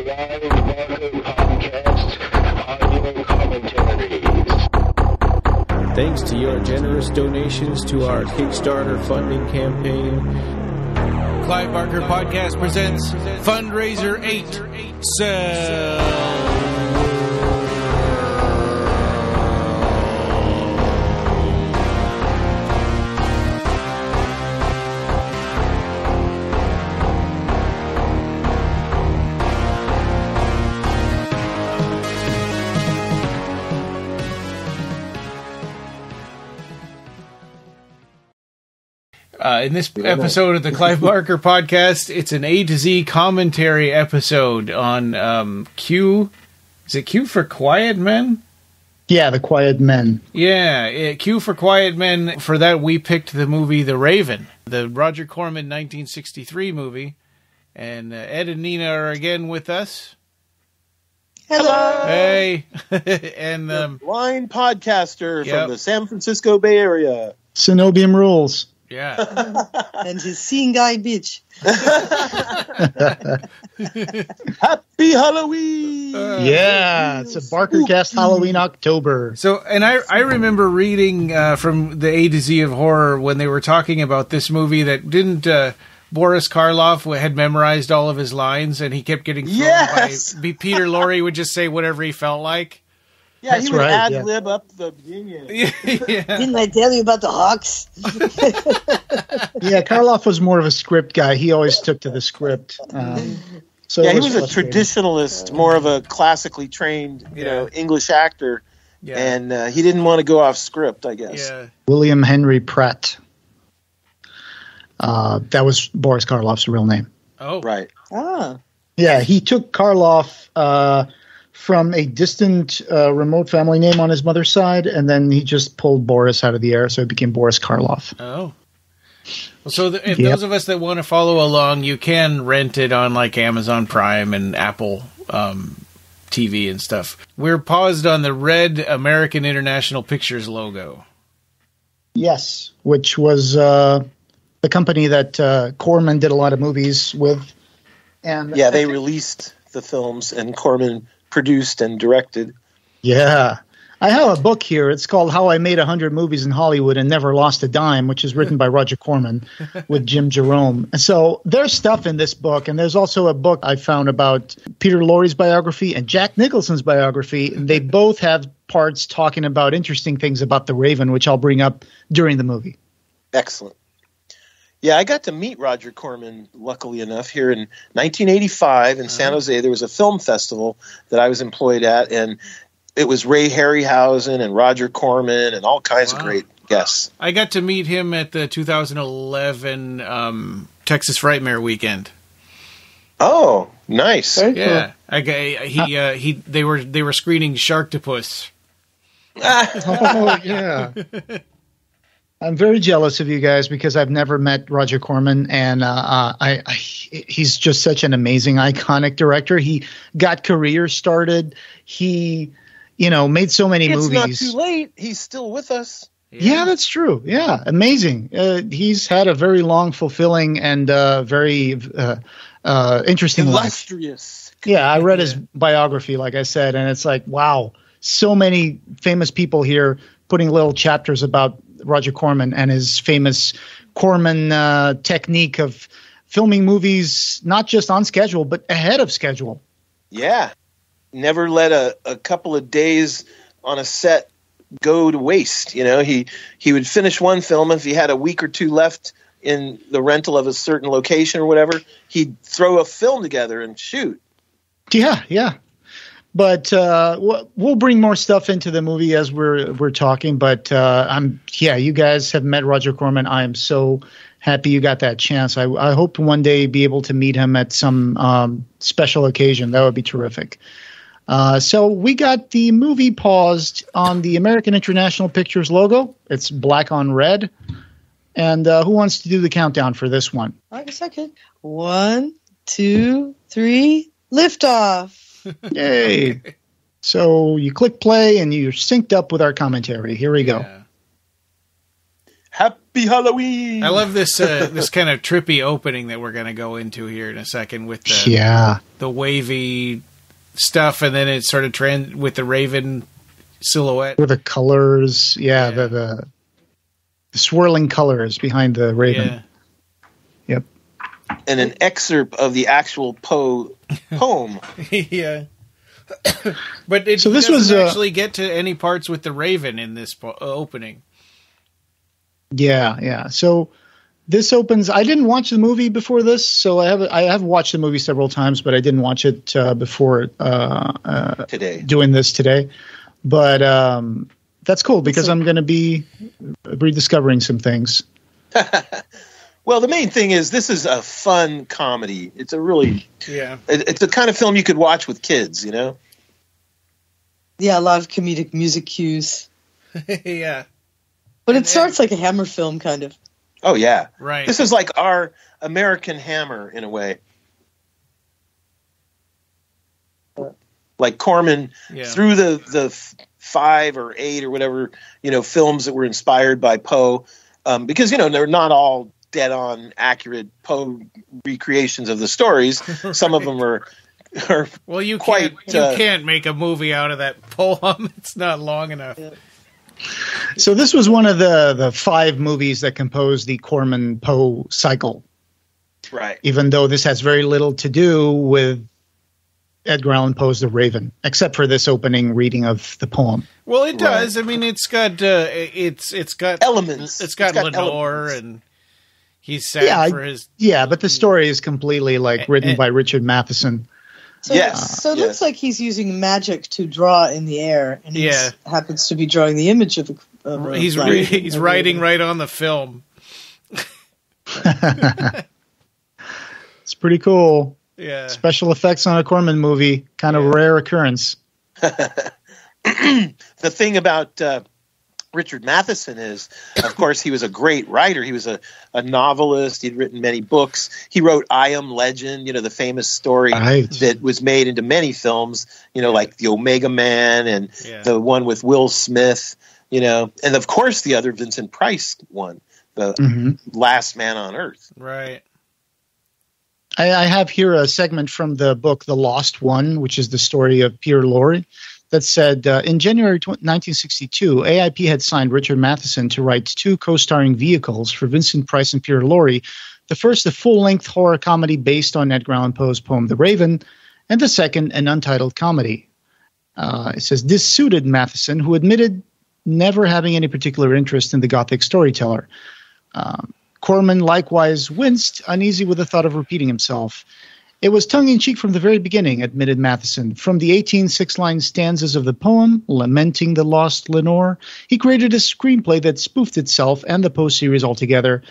Clive Barker Podcast Audio Commentaries. Thanks to your generous donations to our Kickstarter funding campaign, Clive Barker Podcast presents Fundraiser 8 Sell. In this episode of the Clive Barker Podcast, it's an A to Z commentary episode on Q. Is it Q for Quiet Men? Yeah, The Quiet Men. Yeah, Q for Quiet Men. For that, we picked the movie The Raven, the Roger Corman 1963 movie. And Ed and Nina are again with us. Hello. Hey. And blind podcaster from the San Francisco Bay Area. Coenobium rules. Yeah. And his seeing guy bitch. Happy Halloween! Yeah, it's a BarkerCast Halloween October. So, and I remember reading from the A to Z of Horror when they were talking about this movie that didn't Boris Karloff had memorized all of his lines and he kept getting thrown by Peter Lorre would just say whatever he felt like. Yeah, he would ad-lib up the beginning. Yeah. Didn't I tell you about the Hawks? Yeah, Karloff was more of a script guy. He always took to the script. So he was a traditionalist, more of a classically trained, English actor. Yeah. And he didn't want to go off script, I guess. Yeah. William Henry Pratt. That was Boris Karloff's real name. Oh. Right. Ah. Yeah, he took Karloff from a distant remote family name on his mother's side, and then he just pulled Boris out of the air, so it became Boris Karloff. Oh. Well, so if those of us that want to follow along, you can rent it on like Amazon Prime and Apple TV and stuff. We're paused on the red American International Pictures logo. Yes, which was the company that Corman did a lot of movies with. And yeah, they released the films, and Corman produced and directed. Yeah. I have a book here. It's called How I Made 100 Movies in Hollywood and Never Lost a Dime, which is written by Roger Corman with Jim Jerome. And so there's stuff in this book, and there's also a book I found about Peter Lorre's biography and Jack Nicholson's biography, and they both have parts talking about interesting things about The Raven, which I'll bring up during the movie. Excellent. Yeah, I got to meet Roger Corman, luckily enough, here in 1985 in San Jose. There was a film festival that I was employed at, and it was Ray Harryhausen and Roger Corman and all kinds of great guests. I got to meet him at the 2011 Texas Frightmare weekend. Oh, nice! Yeah, they were screening Sharktopus. Oh yeah. I'm very jealous of you guys because I've never met Roger Corman, and he's just such an amazing, iconic director. He got career started. He, made so many movies. It's not too late. He's still with us. Yeah, that's true. Yeah, amazing. He's had a very long, fulfilling, and very interesting illustrious life. Yeah, I read his biography, like I said, and it's like, wow, so many famous people here putting little chapters about Roger Corman and his famous Corman technique of filming movies not just on schedule but ahead of schedule. Yeah, never let a couple of days on a set go to waste. He would finish one film, if he had a week or two left in the rental of a certain location or whatever, he'd throw a film together and shoot. Yeah. But we'll bring more stuff into the movie as we're talking. But you guys have met Roger Corman. I am so happy you got that chance. I hope to one day be able to meet him at some special occasion. That would be terrific. So we got the movie paused on the American International Pictures logo. It's black on red. And who wants to do the countdown for this one? I guess I could. 1, 2, 3, liftoff. Yay. So you click play and you're synced up with our commentary. Here we go. Happy Happy Halloween. I love this this kind of trippy opening that we're going to go into here in a second with the wavy stuff, and then it sort of with the raven silhouette. With the colors, the swirling colors behind the raven. Yeah. Yep. And an excerpt of the actual Poe poem. Yeah. But it doesn't actually get to any parts with the raven in this opening. Yeah. So this opens. I didn't watch the movie before this, so I have watched the movie several times, but I didn't watch it before today. Doing this today. But that's cool because I'm going to be rediscovering some things. Well, the main thing is this is a fun comedy. It's a really it's the kind of film you could watch with kids, you know? Yeah, a lot of comedic music cues. Yeah. But it starts like a Hammer film, kind of. Oh, yeah. Right. This is like our American Hammer, in a way. Like Corman, through the 5 or 8 or whatever, films that were inspired by Poe, because, they're not all dead-on accurate Poe recreations of the stories. Some of them are well, you quite... can't make a movie out of that poem. It's not long enough. Yeah. So this was one of the 5 movies that composed the Corman-Poe cycle. Right. Even though this has very little to do with Edgar Allan Poe's The Raven, except for this opening reading of the poem. Well, it does. Right. I mean, it's got elements. It's got Lorre, and he's sad for his... Yeah, but the story is completely written by Richard Matheson. So, so it looks like he's using magic to draw in the air, and he happens to be drawing the image of he's writing right on the film. It's pretty cool. Yeah. Special effects on a Corman movie, kind of rare occurrence. The thing about Richard Matheson is, of course, he was a great writer. He was a novelist. He'd written many books. He wrote I Am Legend, the famous story that was made into many films, like The Omega Man and the one with Will Smith, and of course the other Vincent Price one, the Last Man on Earth. Right. I have here a segment from the book The Lost One, which is the story of Pierre Lorre, that said, in January 1962, AIP had signed Richard Matheson to write 2 co-starring vehicles for Vincent Price and Pierre Lorre. The first, a full-length horror comedy based on Edgar Allan Poe's poem The Raven, and the second, an untitled comedy. It says, this suited Matheson, who admitted never having any particular interest in the Gothic storyteller. Corman likewise winced, uneasy with the thought of repeating himself. It was tongue-in-cheek from the very beginning, admitted Matheson. From the 18 6-line stanzas of the poem, lamenting the lost Lenore, he created a screenplay that spoofed itself and the Poe series altogether,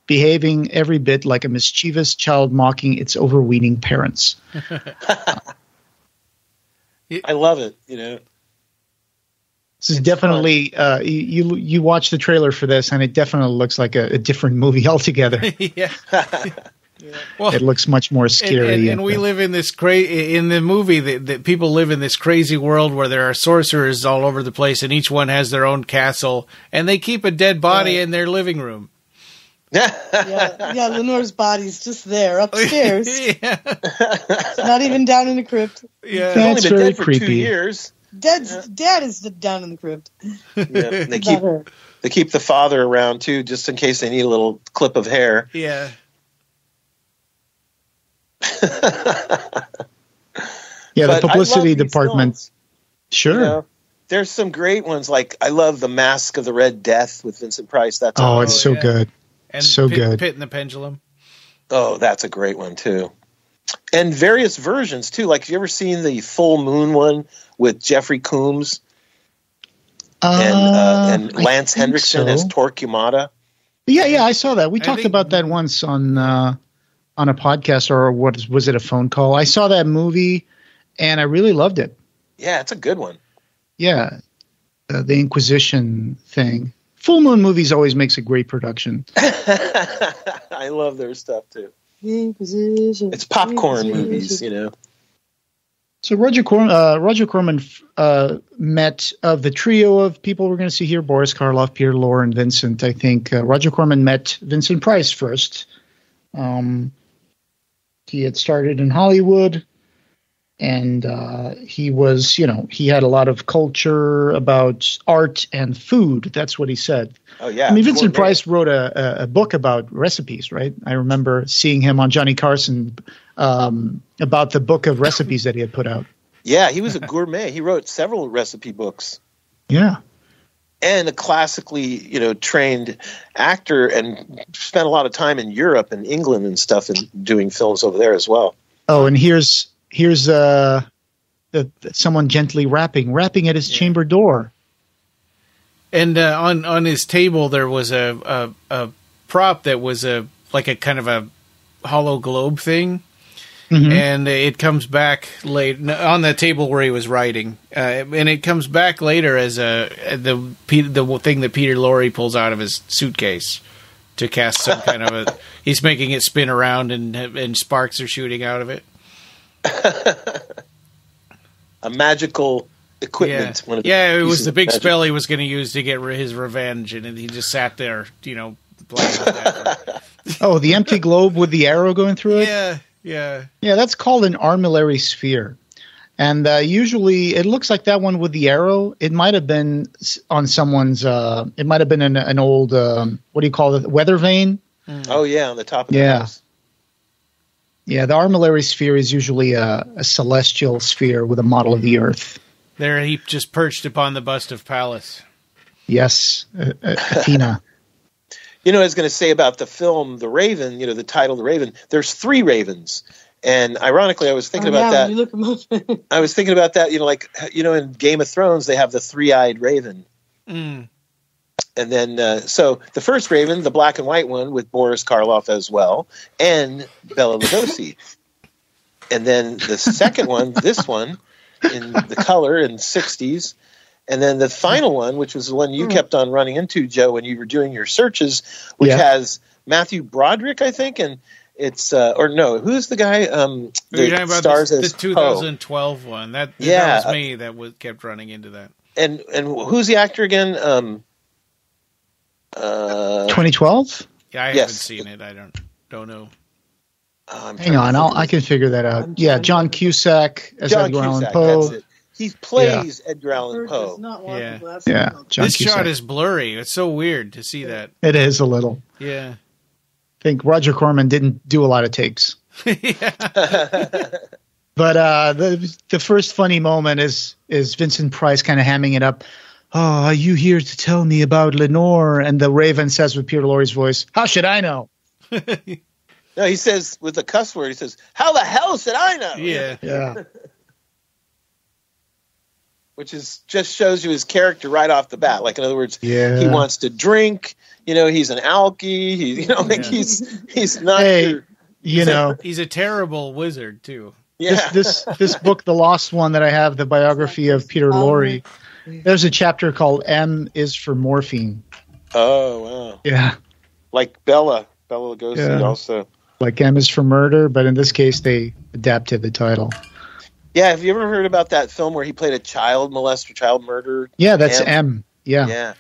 behaving every bit like a mischievous child mocking its overweening parents. I love it, This is definitely you watch the trailer for this, and it definitely looks like a different movie altogether. Yeah. Well, it looks much more scary. And we live in this in the movie that people live in this crazy world where there are sorcerers all over the place, and each one has their own castle, and they keep a dead body in their living room. Lenore's body's just there upstairs. It's not even down in the crypt. Yeah, that's only been very dead for creepy. 2 years. Dad is down in the crypt. Yeah, they keep the father around too, just in case they need a little clip of hair. Yeah. The publicity department. Films. Sure. There's some great ones. Like I love The Mask of the Red Death with Vincent Price. That's it's so good. And so good. Pit and the Pendulum. Oh, that's a great one too. And various versions too. Like, have you ever seen the Full Moon one with Jeffrey Combs and Lance Henriksen as Torquemada? Yeah, I saw that. We talked about that once on a podcast, or was it a phone call? I saw that movie, and I really loved it. Yeah, it's a good one. Yeah, the Inquisition thing. Full Moon Movies always makes a great production. I love their stuff too. Inquisition. It's popcorn movies, So Roger Corman met of the trio of people we're going to see here: Boris Karloff, Peter Lorre, and Vincent. I think Roger Corman met Vincent Price first. He had started in Hollywood, and he was, he had a lot of culture about art and food. That's what he said. Oh yeah. I mean, Vincent Price wrote a book about recipes, right? I remember seeing him on Johnny Carson about the book of recipes that he had put out. Yeah, he was a gourmet. He wrote several recipe books. Yeah. And a classically, trained actor, and spent a lot of time in Europe and England and stuff, and doing films over there as well. Oh, and here's someone gently rapping at his chamber door. And on his table there was a prop that was like a kind of a hollow globe thing. Mm-hmm. And it comes back late on the table where he was writing, and it comes back later as the thing that Peter Lorre pulls out of his suitcase to cast some kind of a. He's making it spin around, and sparks are shooting out of it. A magical equipment. Yeah, it was the big spell he was going to use to get his revenge, and he just sat there, playing with that. Oh, the empty globe with the arrow going through it? Yeah. Yeah, that's called an armillary sphere. And usually it looks like that one with the arrow. It might have been on someone's it might have been an old, what do you call it, weather vane? Oh, yeah, on the top of the house. Yeah, the armillary sphere is usually a celestial sphere with a model of the Earth. There he just perched upon the bust of Pallas. Yes, Athena. I was going to say about the film, The Raven, the title, The Raven, there's 3 ravens. And ironically, I was thinking about that. You look them up. I was thinking about that, in Game of Thrones, they have the 3-eyed raven. Mm. And then, so the first raven, the black and white one with Boris Karloff as well, and Bela Lugosi. And then the second one, this one, in the color in 60s. And then the final one, which was the one you kept on running into, Joe, when you were doing your searches, which has Matthew Broderick, I think, and it's who's the guy? You're talking about the 2012 one. That was me that kept running into that. And who's the actor again? 2012? Yeah, I haven't seen it. I don't know. Hang on, I can figure that out. Yeah, John Cusack as Edgar Allan Poe. That's it. He plays Edgar Allan Poe. John this Cusack. shot is blurry. It's so weird to see that. It is a little. Yeah. I think Roger Corman didn't do a lot of takes. But the first funny moment is Vincent Price kind of hamming it up. Oh, are you here to tell me about Lenore? And the Raven says with Peter Lorre's voice, how should I know? No, he says with a cuss word, he says, how the hell should I know? Yeah. Which just shows you his character right off the bat. Like, in other words, he wants to drink. He's an alky. He's not. Hey, he's a terrible wizard too. Yeah. This book, the lost one that I have, the biography of Peter Lorre. There's a chapter called M is for morphine. Oh wow. Yeah. Like Bela Lugosi also. Like M is for murder, but in this case they adapted the title. Yeah, have you ever heard about that film where he played a child molester, child murderer? Yeah, that's M. Yeah. Yeah.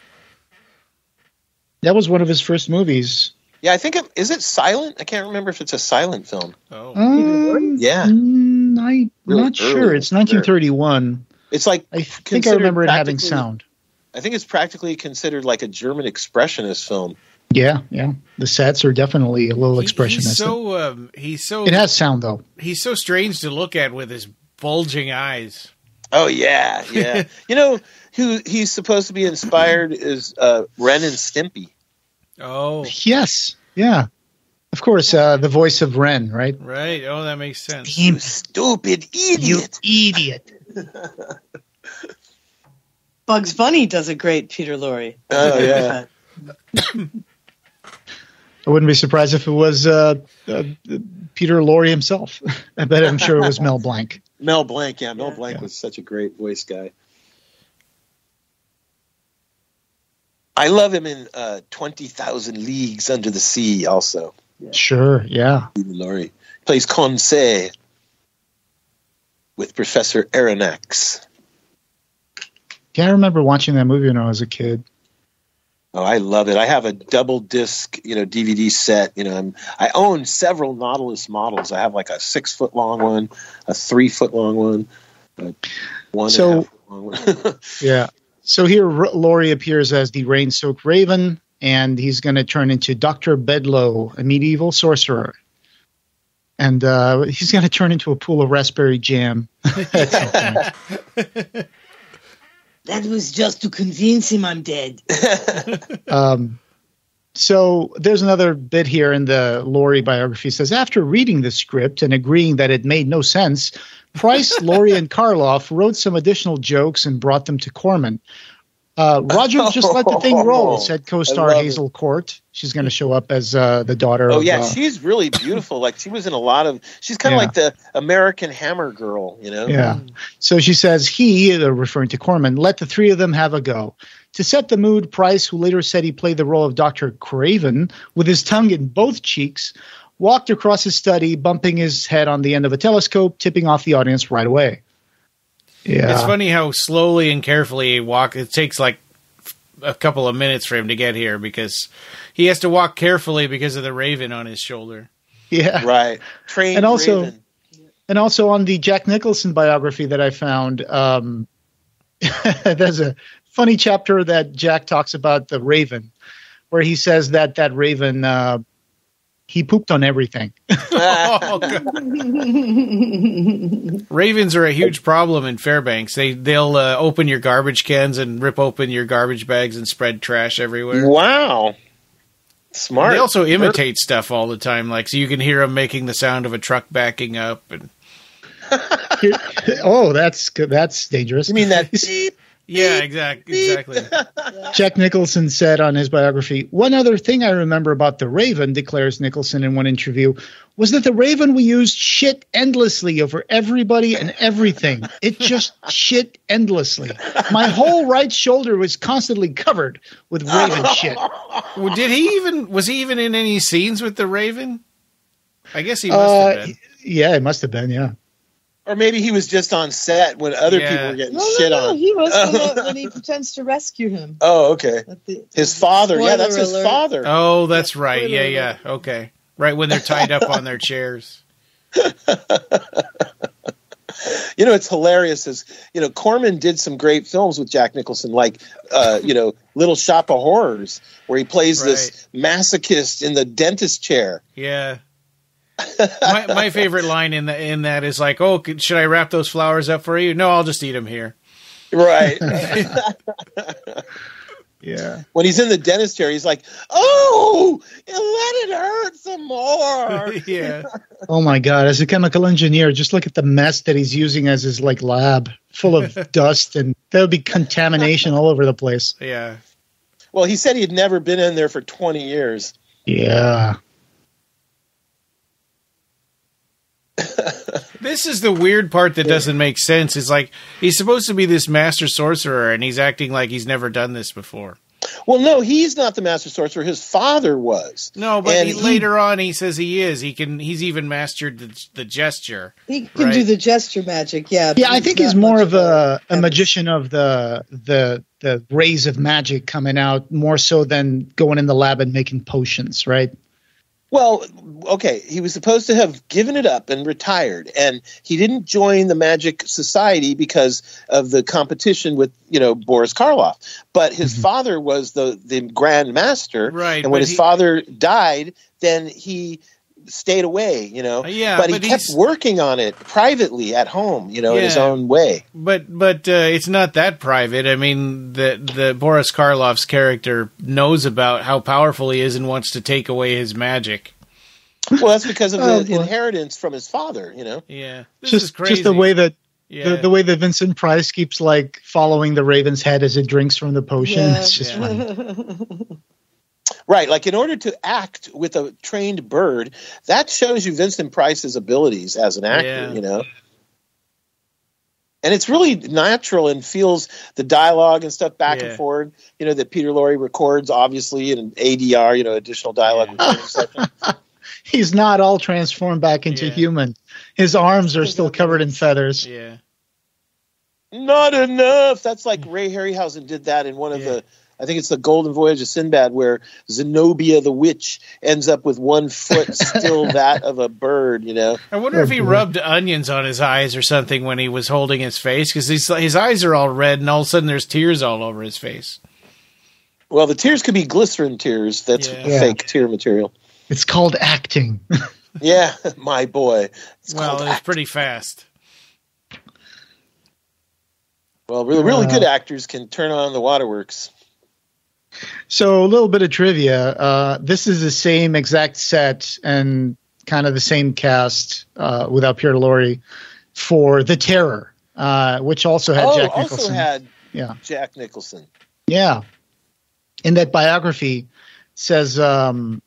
That was one of his first movies. Yeah, I think is it silent? I can't remember if it's a silent film. Oh. Yeah. I'm not sure. It's 1931. It's like I think I remember it having sound. I think it's practically considered like a German expressionist film. Yeah. The sets are definitely a little expressionist. He's so. It has sound though. He's so strange to look at with his bulging eyes. Oh yeah. Who he's supposed to be inspired is Ren and Stimpy. Oh yes, yeah, of course. The voice of Ren, right? Right. Oh, that makes sense. You stupid idiot! You idiot! Bugs Bunny does a great Peter Lorre. Oh yeah. I wouldn't be surprised if it was Peter Lorre himself. I'm sure it was Mel Blanc. Mel Blanc, yeah. Mel Blanc was such a great voice guy. I love him in 20,000 Leagues Under the Sea also. Yeah. Sure, yeah. Peter Lorre plays Conseil. with Professor Aronnax. Yeah, I remember watching that movie when I was a kid. Oh, I love it. I have a double disc, DVD set. I own several Nautilus models. I have like a 6-foot long one, a 3-foot long one, a 1.5-foot long one. Yeah. So here Lorre appears as the rain-soaked raven, and he's going to turn into Dr. Bedloe, a medieval sorcerer. And he's going to turn into a pool of raspberry jam at some point. That was just to convince him I'm dead. So there's another bit here in the Lorre biography. It says, after reading the script and agreeing that it made no sense, Price, Lorre, and Karloff wrote some additional jokes and brought them to Corman. Roger just let the thing roll, said co-star Hazel Court. She's going to show up as the daughter of... Oh, yeah, she's really beautiful. Like, she was in a lot of... She's kind of like the American Hammer girl, Yeah. So she says referring to Corman, let the three of them have a go. To set the mood, Price, who later said he played the role of Dr. Craven, with his tongue in both cheeks, walked across his study, bumping his head on the end of a telescope, tipping off the audience right away. Yeah. It's funny how slowly and carefully he walks. It takes like a couple of minutes for him to get here because he has to walk carefully because of the raven on his shoulder. Yeah. Right. Trained raven. And also on the Jack Nicholson biography that I found, there's a funny chapter that Jack talks about the raven, where he says that raven, he pooped on everything. Oh, ravens are a huge problem in Fairbanks. They'll open your garbage cans and rip open your garbage bags and spread trash everywhere. Wow. Smart. They also imitate stuff all the time, like so you can hear them making the sound of a truck backing up. And oh, that's good. That's dangerous. You mean that beep? Yeah, exactly. Jack Nicholson said on his biography, one other thing I remember about the Raven, declares Nicholson in one interview, was that the Raven we used shit endlessly over everybody and everything. It just shit endlessly. My whole right shoulder was constantly covered with Raven shit. Well, was he even in any scenes with the Raven? I guess he must have been. Yeah, it must have been, yeah. Or maybe he was just on set when other people were getting shit on. No, he was when he pretends to rescue him. Oh, okay. His father. Yeah, that's his father. Oh, that's right. Yeah. Okay. Right when they're tied up on their chairs. It's hilarious. Corman did some great films with Jack Nicholson, like, Little Shop of Horrors, where he plays this masochist in the dentist chair. Yeah. my favorite line in that is like, oh, should I wrap those flowers up for you? No, I'll just eat them here. Right. Yeah. When he's in the dentist chair, he's like, oh, let it hurt some more. Yeah. Oh my God. As a chemical engineer, just look at the mess that he's using as his lab full of dust, and there'll be contamination all over the place. Yeah. Well, he said he had never been in there for 20 years. Yeah. This is the weird part that doesn't make sense. It's like he's supposed to be this master sorcerer, and he's acting like he's never done this before. Well, no, he's not the master sorcerer. His father was. No, but later on he says he is. He's even mastered the gesture. He can do the gesture magic. Yeah. Yeah, I think he's more of a magician of the rays of magic coming out more so than going in the lab and making potions, right? Well, okay, he was supposed to have given it up and retired, and he didn't join the Magic Society because of the competition with, Boris Karloff. But his father was the Grand Master, right? And when his father died, then he stayed away, Yeah, but he kept working on it privately at home, in his own way. But it's not that private. I mean, the Boris Karloff's character knows about how powerful he is and wants to take away his magic. Well, that's because of the inheritance from his father, Yeah, this is crazy. Just the way that the way that Vincent Price keeps following the Raven's head as it drinks from the potion. Yeah. It's just funny. Right, like in order to act with a trained bird, that shows you Vincent Price's abilities as an actor, And it's really natural and feels the dialogue and stuff back and forth, that Peter Lorre records, obviously, in an ADR, additional dialogue recording session. he's not all transformed back into human. His arms are still covered in feathers. Yeah. Not enough. That's like Ray Harryhausen did that in one of the, I think it's the Golden Voyage of Sinbad, where Zenobia the witch ends up with 1 foot still that of a bird, you know. I wonder if he rubbed onions on his eyes or something when he was holding his face, because his eyes are all red and all of a sudden there's tears all over his face. Well, the tears could be glycerin tears. That's fake tear material. It's called acting. Yeah, my boy. It's pretty fast. Well, really good actors can turn on the waterworks. So a little bit of trivia. This is the same exact set and kind of the same cast without Peter Lorre for The Terror, which also had Jack Nicholson. Also had Jack Nicholson. Yeah. In that biography, says when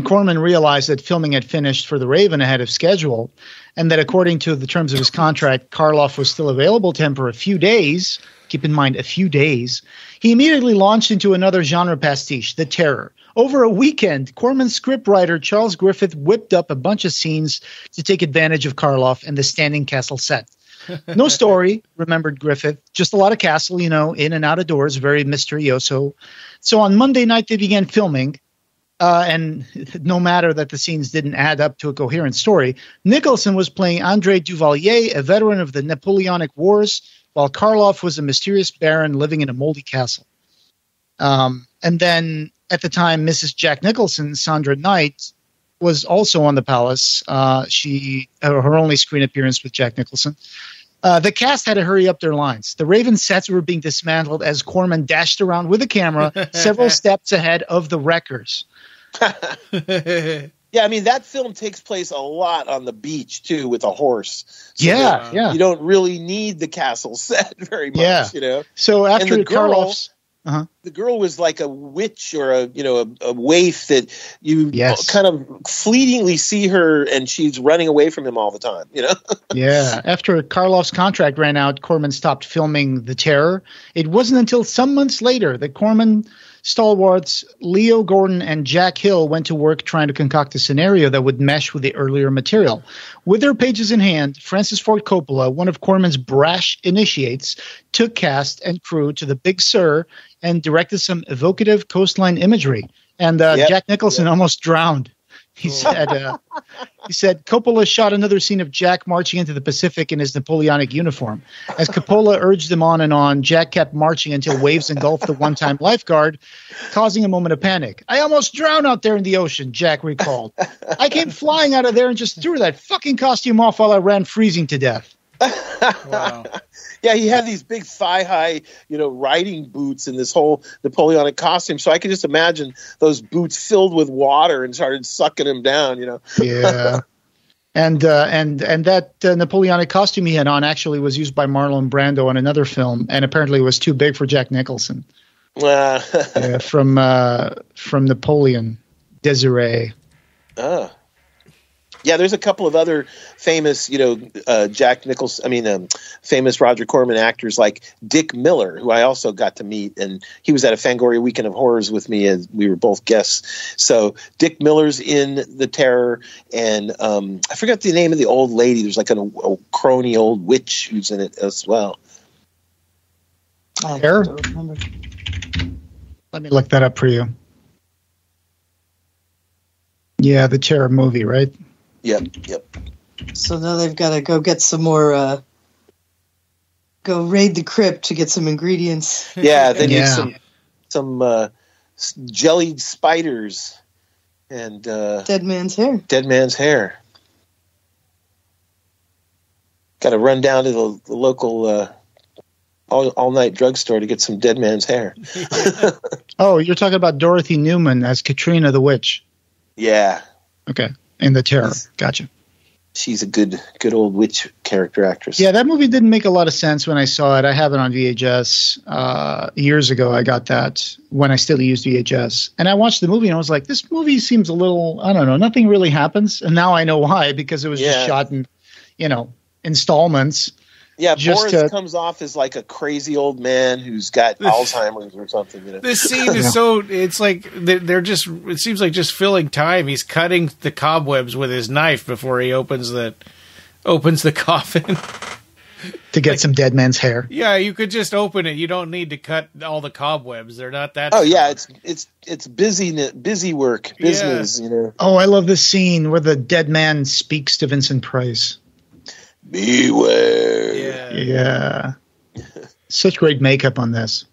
Corman realized that filming had finished for The Raven ahead of schedule, and that according to the terms of his contract, Karloff was still available to him for a few days, keep in mind a few days, he immediately launched into another genre pastiche, The Terror. Over a weekend, Corman's scriptwriter Charles Griffith whipped up a bunch of scenes to take advantage of Karloff and the Standing Castle set. No story, remembered Griffith, just a lot of castle, in and out of doors, very misterioso. So on Monday night, they began filming. And no matter that the scenes didn't add up to a coherent story, Nicholson was playing André Duvalier, a veteran of the Napoleonic Wars, while Karloff was a mysterious baron living in a moldy castle. And then at the time, Mrs. Jack Nicholson, Sandra Knight, was also on the Palace. Her only screen appearance with Jack Nicholson. The cast had to hurry up their lines. The Raven sets were being dismantled as Corman dashed around with a camera several steps ahead of the wreckers. Yeah, I mean, that film takes place a lot on the beach, too, with a horse. So yeah. You don't really need the castle set very much, So after Karloff's... The girl was like a witch or a waif that you kind of fleetingly see her, and she's running away from him all the time, Yeah. After Karloff's contract ran out, Corman stopped filming The Terror. It wasn't until some months later that Corman stalwarts Leo Gordon and Jack Hill went to work trying to concoct a scenario that would mesh with the earlier material. With their pages in hand, Francis Ford Coppola, one of Corman's brash initiates, took cast and crew to the Big Sur and directed some evocative coastline imagery. And Jack Nicholson almost drowned. He said, Coppola shot another scene of Jack marching into the Pacific in his Napoleonic uniform. As Coppola urged him on and on, Jack kept marching until waves engulfed the one-time lifeguard, causing a moment of panic. I almost drowned out there in the ocean, Jack recalled. I came flying out of there and just threw that fucking costume off while I ran freezing to death. Wow. Yeah, he had these big thigh-high, riding boots and this whole Napoleonic costume. So I could just imagine those boots filled with water and started sucking him down, Yeah. And that Napoleonic costume he had on actually was used by Marlon Brando in another film, and apparently was too big for Jack Nicholson. From Napoleon, Desiree. Yeah, there's a couple of other famous, Jack Nicholson. Famous Roger Corman actors like Dick Miller, who I also got to meet, and he was at a Fangoria Weekend of Horrors with me, and we were both guests. So Dick Miller's in The Terror, and I forgot the name of the old lady. There's like a crony old witch who's in it as well. I don't remember. Let me look that up for you. Yeah, The Terror movie, right? Yep. So now they've got to go get some more, go raid the crypt to get some ingredients. Yeah, they need some jellied spiders and dead man's hair. Got to run down to the local all-night drugstore to get some dead man's hair. Oh, you're talking about Dorothy Newman as Katrina the Witch. Yeah. Okay. In The Terror. Gotcha. She's a good old witch character actress. Yeah, that movie didn't make a lot of sense when I saw it. I have it on VHS. Years ago, I got that when I still used VHS. And I watched the movie and I was like, this movie seems a little, I don't know, nothing really happens. And now I know why, because it was just shot in, installments. Yeah, Boris comes off as like a crazy old man who's got Alzheimer's or something. You know? This scene is it's like they're just, it seems like just filling time. He's cutting the cobwebs with his knife before he opens the coffin. To get some dead man's hair. Yeah, you could just open it. You don't need to cut all the cobwebs. They're not that. Oh, yeah, it's busy work, business, you know. Oh, I love this scene where the dead man speaks to Vincent Price. Beware. Yeah. Such great makeup on this.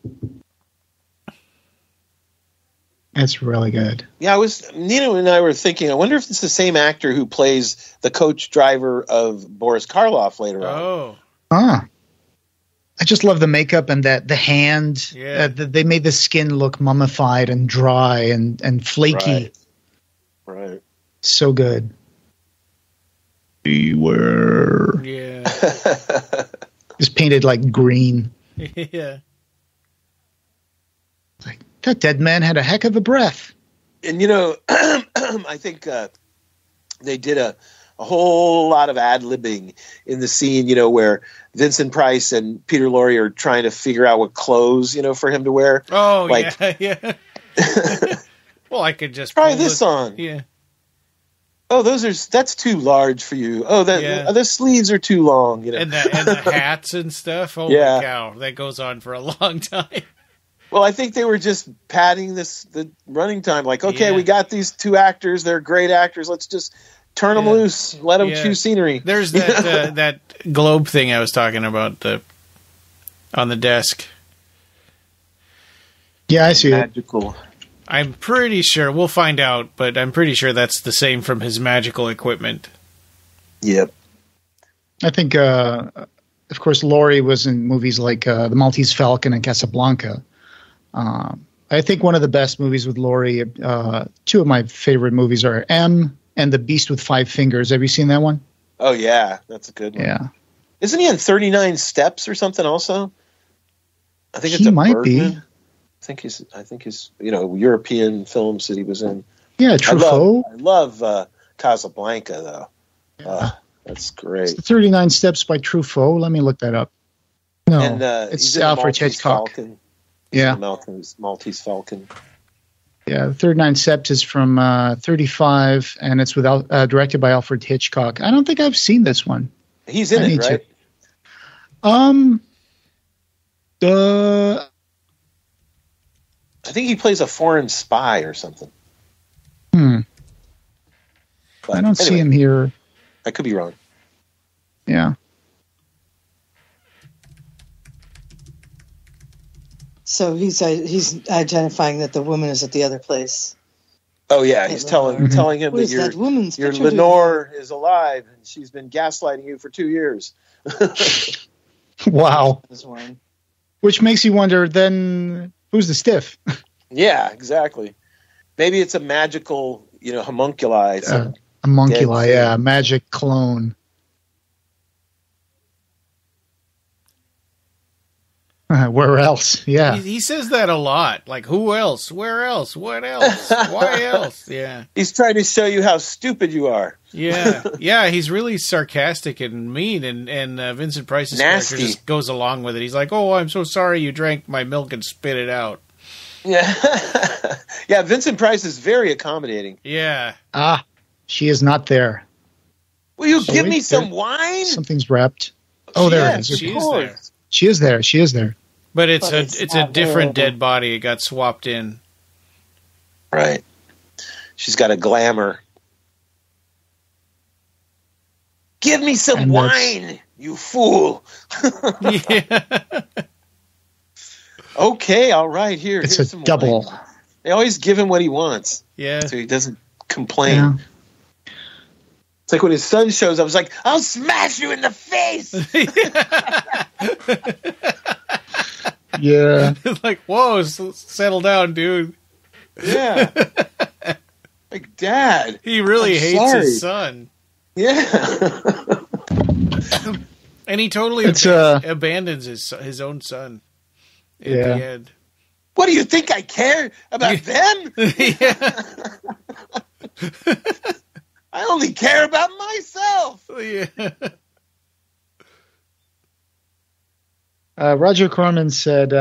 It's really good. Yeah, Nina and I were thinking, I wonder if it's the same actor who plays the coach driver of Boris Karloff later on. Oh. I just love the makeup and the hand. Yeah. They made the skin look mummified and dry and flaky. Right. So good. Beware. Yeah. Just painted like green. Yeah. Like, that dead man had a heck of a breath. And, you know, I think they did a whole lot of ad-libbing in the scene, you know, where Vincent Price and Peter Lorre are trying to figure out what clothes, you know, for him to wear. Oh, like, yeah. Well, I could just try this on. Yeah. Oh, that's too large for you. Oh, the sleeves are too long. You know, and the hats and stuff. Oh my cow, that goes on for a long time. Well, I think they were just padding the running time. Like, okay, we got these two actors; they're great actors. Let's just turn them loose, let them choose scenery. There's that that globe thing I was talking about on the desk. Yeah, I see Magical. I'm pretty sure, we'll find out, but I'm pretty sure that's the same from his magical equipment. Yep. I think, of course, Lorre was in movies like The Maltese Falcon and Casablanca. I think one of the best movies with Lorre, two of my favorite movies are M and The Beast with Five Fingers. Have you seen that one? Oh, yeah. That's a good one. Yeah. Isn't he in 39 Steps or something also? I think it's he might be. I think his European films that he was in. Yeah, Truffaut. I love Casablanca though. Yeah. That's great. It's the 39 Steps by Truffaut. Let me look that up. No, and, it's Alfred Hitchcock. Falcon. Yeah, Maltese Falcon. Yeah, the 39 Steps is from 35, and it's directed by Alfred Hitchcock. I don't think I've seen this one. He's in it, right? I think he plays a foreign spy or something. But I don't see him here. I could be wrong. Yeah. So he's identifying that the woman is at the other place. Oh yeah, he's telling him that your Lenore is alive and she's been gaslighting you for 2 years. Wow. Which makes you wonder then, who's the stiff? Yeah, exactly. Maybe it's a magical, homunculi. Homunculi, yeah, magic clone. Where else? Yeah. He says that a lot. Like, who else? Where else? What else? Why else? Yeah. He's trying to show you how stupid you are. Yeah. Yeah, he's really sarcastic and mean, and Vincent Price's character just goes along with it. He's like, oh, I'm so sorry you drank my milk and spit it out. Yeah. Yeah, Vincent Price is very accommodating. Yeah. She is not there. Will you give me some wine? Something's wrapped. Oh, there it is. She is there. She is there. She is there. But it's a different dead body. It got swapped in. Right. She's got a glamour. Give me some wine, you fool. Yeah. Okay, all right. It's here's a some double. Wine. They always give him what he wants. Yeah. So he doesn't complain. Yeah. It's like when his son shows up, it's like, I'll smash you in the face. Yeah. Like, whoa, settle down, dude. Yeah. Like, Dad. He really hates his son. Yeah. And he totally abandons his own son at the end. What do you think I care about them? Yeah. I only care about myself. Yeah. Roger Corman said,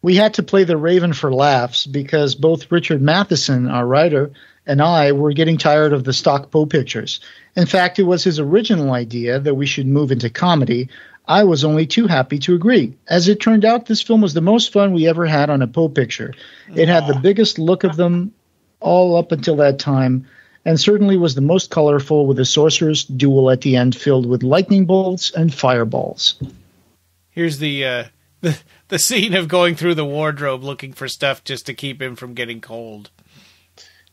we had to play the Raven for laughs because both Richard Matheson, our writer, and I were getting tired of the stock Poe pictures. In fact, it was his original idea that we should move into comedy. I was only too happy to agree. As it turned out, this film was the most fun we ever had on a Poe picture. It had the biggest look of them all up until that time, and certainly was the most colorful, with a sorcerer's duel at the end filled with lightning bolts and fireballs. Here's the scene of going through the wardrobe looking for stuff just to keep him from getting cold.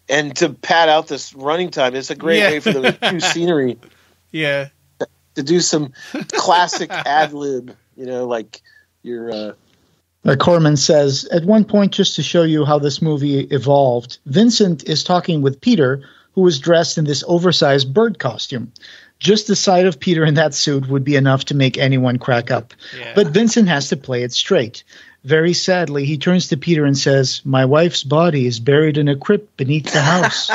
And to pad out this running time, it's a great way for them to do scenery. Yeah. To do some classic ad-lib, like your... Corman says, at one point, just to show you how this movie evolved, Vincent is talking with Peter, who was dressed in this oversized bird costume. Just the sight of Peter in that suit would be enough to make anyone crack up. Yeah. But Vincent has to play it straight. Very sadly, he turns to Peter and says, my wife's body is buried in a crypt beneath the house.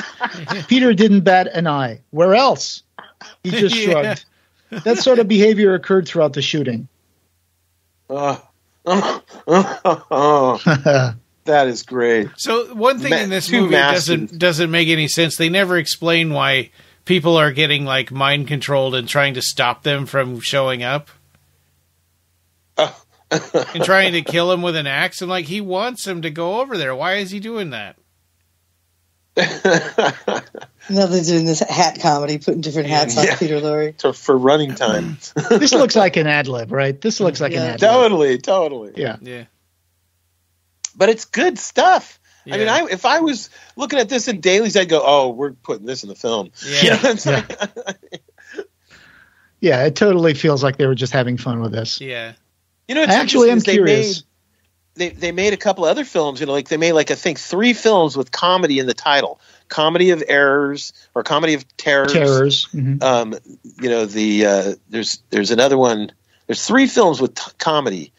Peter didn't bat an eye. Where else? He just shrugged. That sort of behavior occurred throughout the shooting. That is great. So one thing in this movie doesn't make any sense. They never explain why people are getting like mind controlled and trying to stop them from showing up. And trying to kill him with an axe. And like, he wants him to go over there. Why is he doing that? Now they're doing this hat comedy, putting different hats on Peter Lorre. For running time. This looks like an ad lib, right? This looks like an ad lib. Totally. Yeah. But it's good stuff. Yeah. I mean, if I was looking at this in dailies, I'd go, "Oh, we're putting this in the film." Yeah, it totally feels like they were just having fun with this. Yeah. Actually, I'm curious. They made a couple other films. Like they made I think 3 films with comedy in the title: Comedy of Errors or Comedy of Terrors. Mm-hmm. There's another one. There's 3 films with comedy.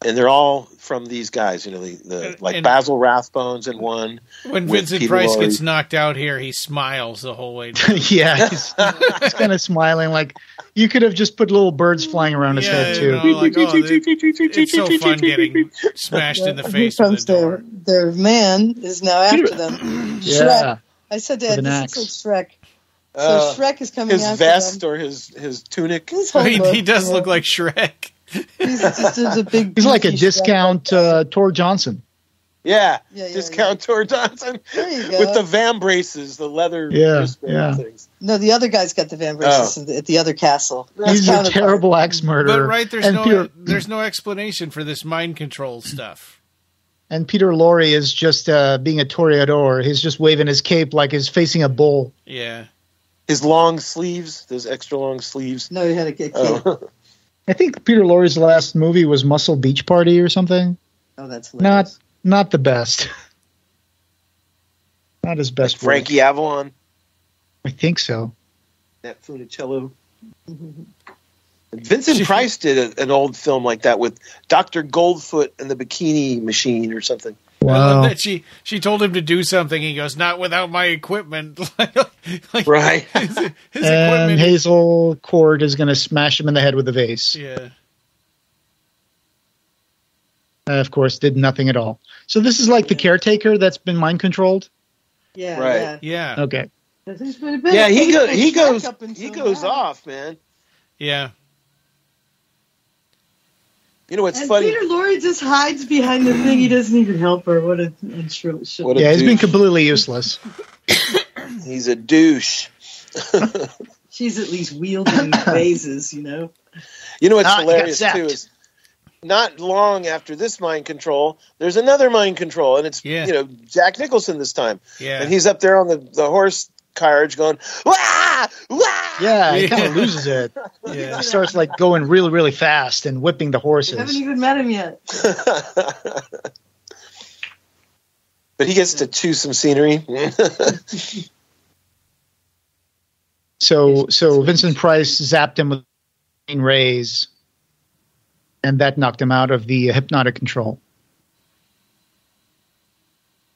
And they're all from these guys, Basil Rathbones in one. When Vincent Price gets knocked out here, he smiles the whole way down. Yeah, he's kind of smiling. Like, you could have just put little birds flying around his head, too. It's so fun getting smashed in the face with a door. Their man is now after them. Shrek. I said to Ed, this looks like Shrek. So Shrek is coming after them. His vest or his tunic. He does look like Shrek. He's like a discount Tor Johnson. Yeah, discount Tor Johnson. There you go. With the van braces, the leather things. No, the other guy's got the van braces at the other castle. He's a terrible axe murderer. But there's no explanation for this mind control stuff. And Peter Lorre is just being a toreador. He's just waving his cape like he's facing a bull. Yeah. His long sleeves, those extra long sleeves. No, he had a cape. I think Peter Lorre's last movie was Muscle Beach Party or something. Oh, that's hilarious. Not the best. Not his best. Like Frankie Avalon. I think so. That Funicello. Vincent Price did an old film like that with Dr. Goldfoot and the Bikini Machine or something. Wow. I love that she told him to do something. He goes, "Not without my equipment." Right. His and equipment. Hazel Cord is going to smash him in the head with a vase. Yeah. Of course, did nothing at all. So this is like the caretaker that's been mind controlled. Yeah. Right. Yeah. Okay. Yeah, he goes off, man. Yeah. You know what's and funny? Peter Lorre just hides behind the thing. He doesn't even help her. What a he's been completely useless. He's a douche. She's at least wielding vases, You know what's hilarious too is not long after this mind control, there's another mind control, and it's Jack Nicholson this time. Yeah. And he's up there on the horse carriage going, wah! Wah! Yeah, he kind of loses it. Yeah. He starts going really, really fast and whipping the horses. You haven't even met him yet. But he gets to choose some scenery. So Vincent Price zapped him with green rays, and that knocked him out of the hypnotic control.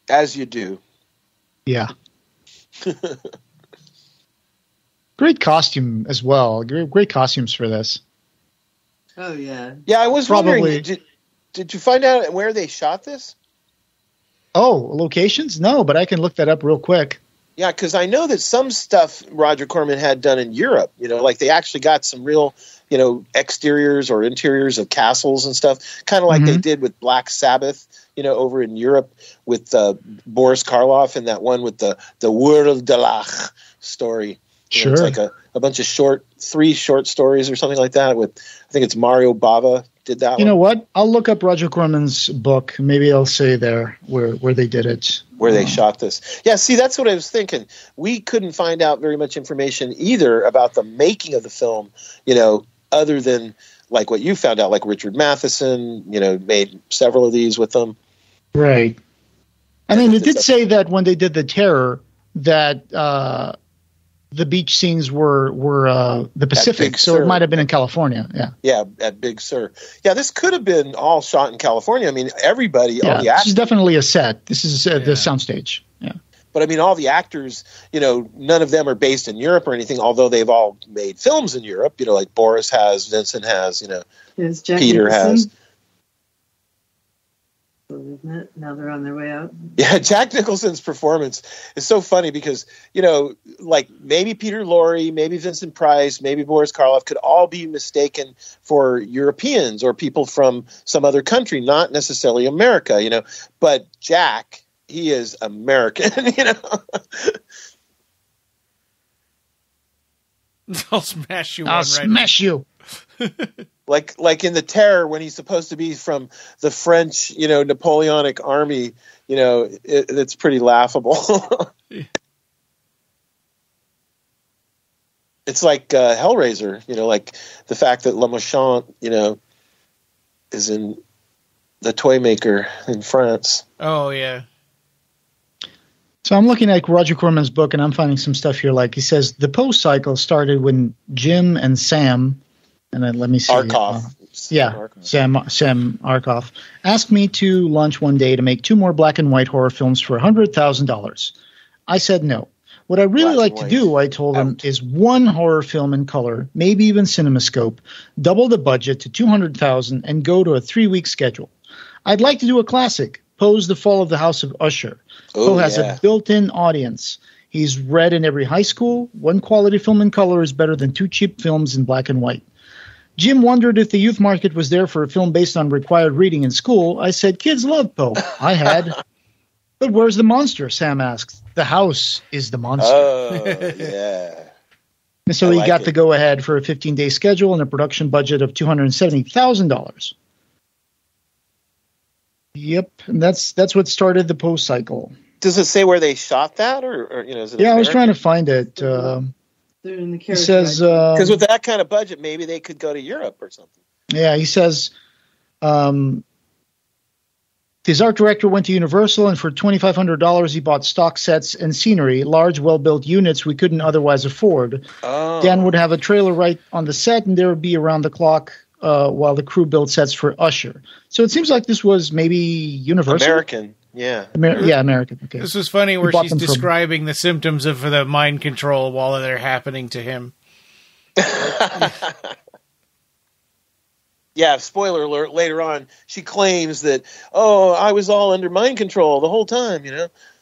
As you do. Yeah. Great costume as well. Great costumes for this. Oh, yeah. Yeah, I was wondering, did you find out where they shot this? Oh, locations? No, but I can look that up real quick. Yeah, because I know that some stuff Roger Corman had done in Europe, like they actually got some real, exteriors or interiors of castles and stuff, kind of like they did with Black Sabbath, over in Europe with Boris Karloff and that one with the World de Lach story. Sure. It's like a bunch of 3 short stories or something like that with, I think it's Mario Bava did that one. You know what? I'll look up Roger Corman's book. Maybe I'll say there where they did it. Where they shot this. Yeah, see, that's what I was thinking. We couldn't find out very much information either about the making of the film, other than like what you found out, like Richard Matheson, made several of these with them. Right. I mean, it did say that when they did The Terror that the beach scenes were the Pacific, so it might have been in California. Yeah. Yeah, at Big Sur. Yeah, this could have been all shot in California. I mean, everybody, all the actors. This is definitely a set. This is the soundstage. Yeah. But I mean, all the actors, none of them are based in Europe or anything, although they've all made films in Europe, like Boris has, Vincent has, Peter Nicholson has. Isn't it? Now they're on their way out. Yeah, Jack Nicholson's performance is so funny because, like maybe Peter Lorre, maybe Vincent Price, maybe Boris Karloff could all be mistaken for Europeans or people from some other country, not necessarily America, but Jack, he is American, I'll smash you. I'll smash you. Like in The Terror, when he's supposed to be from the French, Napoleonic army, it's pretty laughable. It's like Hellraiser, like the fact that Le Méchant, is in The Toymaker in France. Oh, yeah. So I'm looking at Roger Corman's book, and I'm finding some stuff here. Like he says, the post cycle started when Jim and Sam, and then let me see. Arkoff. Sam Arkoff asked me to lunch one day to make 2 more black and white horror films for $100,000. I said no. What I really like to do, I told him, is 1 horror film in color, maybe even CinemaScope, double the budget to $200,000, and go to a 3-week schedule. I'd like to do a classic, Poe's The Fall of the House of Usher. Poe has a built-in audience. He's read in every high school. 1 quality film in color is better than 2 cheap films in black and white. Jim wondered if the youth market was there for a film based on required reading in school. I said, kids love Poe. I had. But where's the monster? Sam asked. The house is the monster. Oh, yeah. And so he got the go-ahead for a 15-day schedule and a production budget of $270,000. Yep, and that's what started the Poe cycle. Does it say where they shot that, or is it? Yeah, I was trying to find it. They're in the he says because with that kind of budget, maybe they could go to Europe or something. Yeah, he says his art director went to Universal, and for $2,500 he bought stock sets and scenery, large, well-built units we couldn't otherwise afford. Oh. Dan would have a trailer right on the set, and there would be around the clock while the crew built sets for Usher. So it seems like this was maybe Universal? American, yeah. American. Okay. This is funny where she's describing the symptoms of the mind control while they're happening to him. Yeah, spoiler alert, later on, she claims that, I was all under mind control the whole time,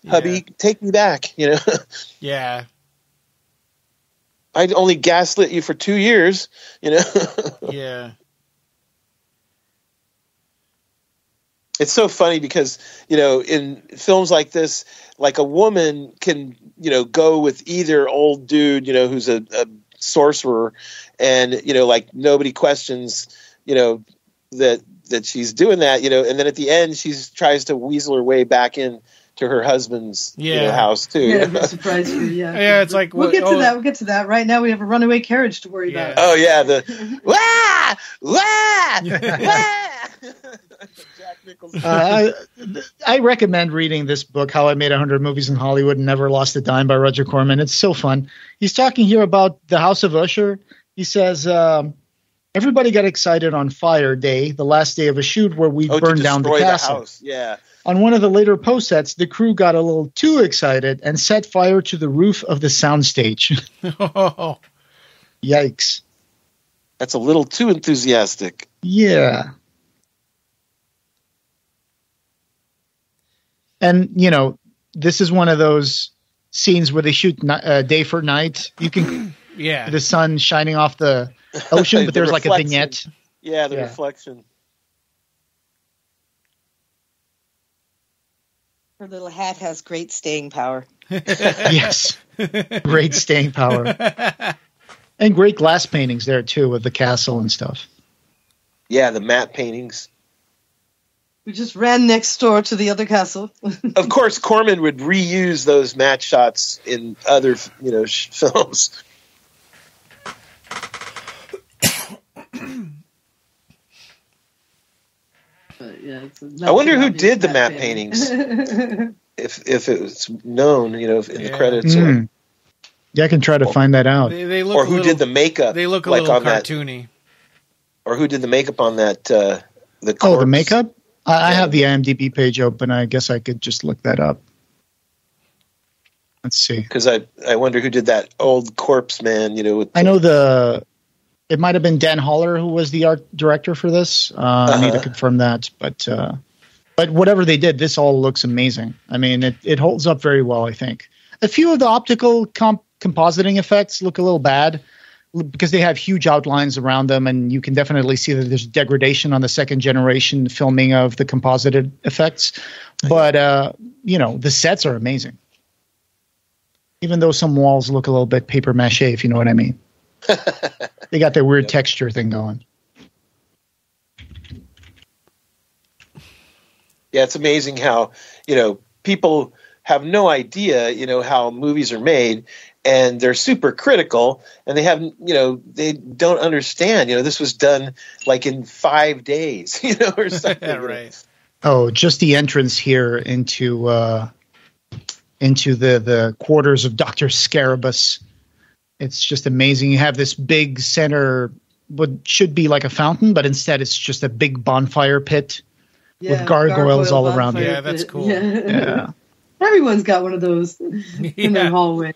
Hubby, take me back, Yeah. I'd only gaslit you for 2 years, Yeah. It's so funny because, in films like this, like a woman can, go with either old dude, who's a sorcerer and, like nobody questions, that she's doing that, and then at the end she tries to weasel her way back in to her husband's house too. Yeah, surprise you. Yeah, yeah. It's like we'll get to that. We'll get to that. Right now we have a runaway carriage to worry about. Oh yeah, the wah wah wah. Jack Nicholson. I recommend reading this book, How I Made 100 Movies in Hollywood and Never Lost a Dime by Roger Corman. It's so fun. He's talking here about the House of Usher. He says everybody got excited on Fire Day, the last day of a shoot where we burned down the castle. The house. Yeah. On one of the later post sets, the crew got a little too excited and set fire to the roof of the soundstage. Oh. Yikes. That's a little too enthusiastic. Yeah. And, this is one of those scenes where they shoot day for night. You can the sun shining off the ocean, but there's like a vignette. Yeah, the reflection. Her little hat has great staying power. Yes. Great staying power. And great glass paintings there, too, with the castle and stuff. Yeah, the matte paintings. We just ran next door to the other castle. Of course, Corman would reuse those matte shots in other, films. I wonder who did the matte paintings. if it was known, in the credits. Yeah, I can try to find that out. They look or who did the makeup? They look a little cartoony. Or who did the makeup on that? The corpse? Oh, the makeup? I have the IMDb page open. I guess I could just look that up. Let's see. Because I wonder who did that old corpse man. I know it might have been Dan Holler who was the art director for this. I need to confirm that, but whatever they did, this all looks amazing. I mean, it holds up very well. I think a few of the optical compositing effects look a little bad because they have huge outlines around them, and you can definitely see that there's degradation on the second generation filming of the composited effects. But the sets are amazing, even though some walls look a little bit paper mache, if you know what I mean. They got that weird texture thing going. Yeah, it's amazing how, people have no idea, how movies are made, and they're super critical, and they have, they don't understand, this was done like in 5 days, or something. Right. Oh, just the entrance here into the quarters of Dr. Scarabus. It's just amazing. You have this big center, what should be like a fountain, but instead it's just a big bonfire pit with gargoyles all around it. Yeah, that's cool. Yeah. Everyone's got one of those in their hallway.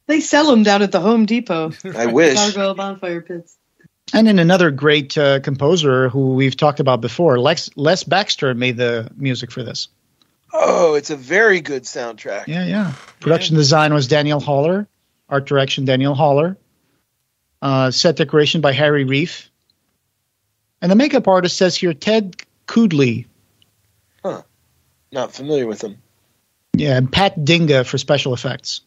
They sell them down at the Home Depot. I wish. Gargoyle bonfire pits. And then another great composer who we've talked about before, Les Baxter, made the music for this. Oh, it's a very good soundtrack. Yeah. Production design was Daniel Haller. Art direction, Daniel Haller. Set decoration by Harry Reef. And the makeup artist says here, Ted Coodley. Huh. Not familiar with him. Yeah, and Pat Dinga for special effects.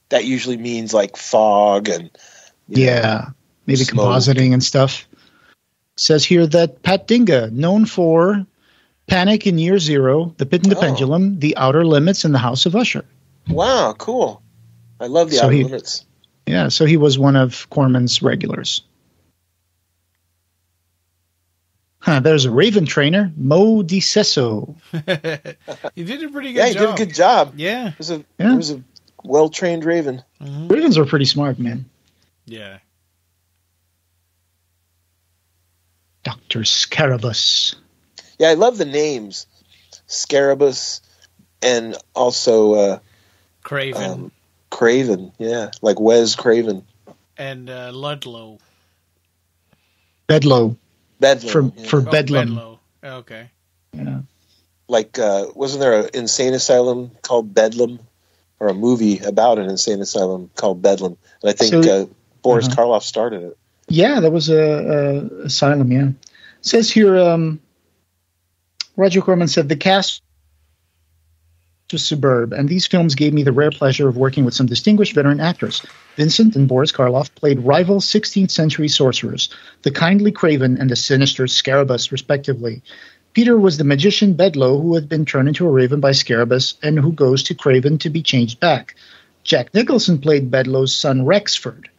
That usually means like fog and maybe smoke. Compositing and stuff. Says here that Pat Dinga, known for Panic in Year Zero, The Pit and the Pendulum, The Outer Limits, and The House of Usher. Wow, cool. I love The Outer Limits. Yeah, so he was one of Corman's regulars. There's a Raven trainer, Mo DiCesso. He did a pretty good job. Yeah, he did a good job. Yeah. It was a well-trained Raven. Mm-hmm. Ravens are pretty smart, man. Yeah. Dr. Scarabus. Yeah, I love the names. Scarabus and also Craven. Craven, yeah. Like Wes Craven. And Ludlow. Bedlow. Bedlam. For Bedlam. Bedlow. Okay. Yeah. Like, wasn't there an insane asylum called Bedlam? Or a movie about an insane asylum called Bedlam? And I think Boris Karloff started it. Yeah, that was a asylum, yeah. It says here, Roger Corman said, the cast was superb, and these films gave me the rare pleasure of working with some distinguished veteran actors. Vincent and Boris Karloff played rival 16th century sorcerers, the kindly Craven and the sinister Scarabus, respectively. Peter was the magician Bedlow who had been turned into a raven by Scarabus and who goes to Craven to be changed back. Jack Nicholson played Bedlow's son Rexford.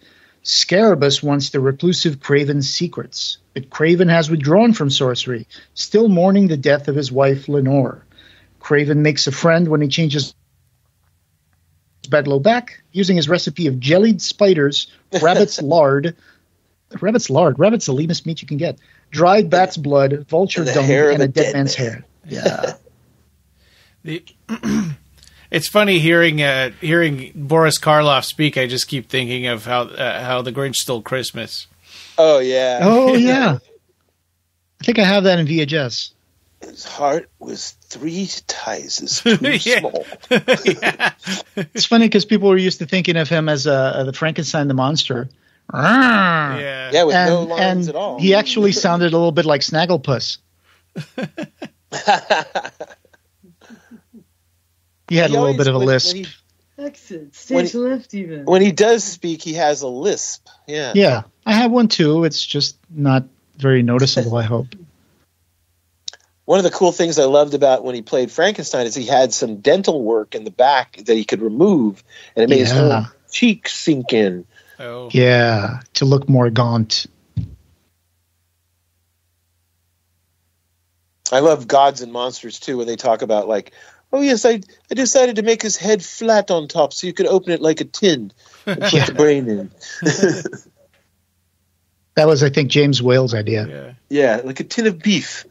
Scarabus wants the reclusive Craven's secrets, but Craven has withdrawn from sorcery, still mourning the death of his wife Lenore. Craven makes a friend when he changes Bedlow back, using his recipe of jellied spiders, rabbit's lard. Rabbit's the leanest meat you can get. Dried bat's blood, vulture dung, and a dead man's hair. Yeah. It's funny hearing Boris Karloff speak. I just keep thinking of how the Grinch Stole Christmas. Oh yeah. Oh yeah. I think I have that in VHS. His heart was 3 sizes too small. Yeah. It's funny because people were used to thinking of him as the Frankenstein the monster. Yeah, with no lines at all. He actually sounded a little bit like Snagglepuss. He had a little bit of a lisp. Exit, stage left even. When he does speak, he has a lisp. Yeah. Yeah, I have one too. It's just not very noticeable, I hope. One of the cool things I loved about when he played Frankenstein is he had some dental work in the back that he could remove, and it made his whole cheeks sink in. Oh. Yeah, to look more gaunt. I love Gods and Monsters too, when they talk about like, oh yes, I decided to make his head flat on top so you could open it like a tin and put the brain in. That was, I think, James Whale's idea. Yeah, like a tin of beef,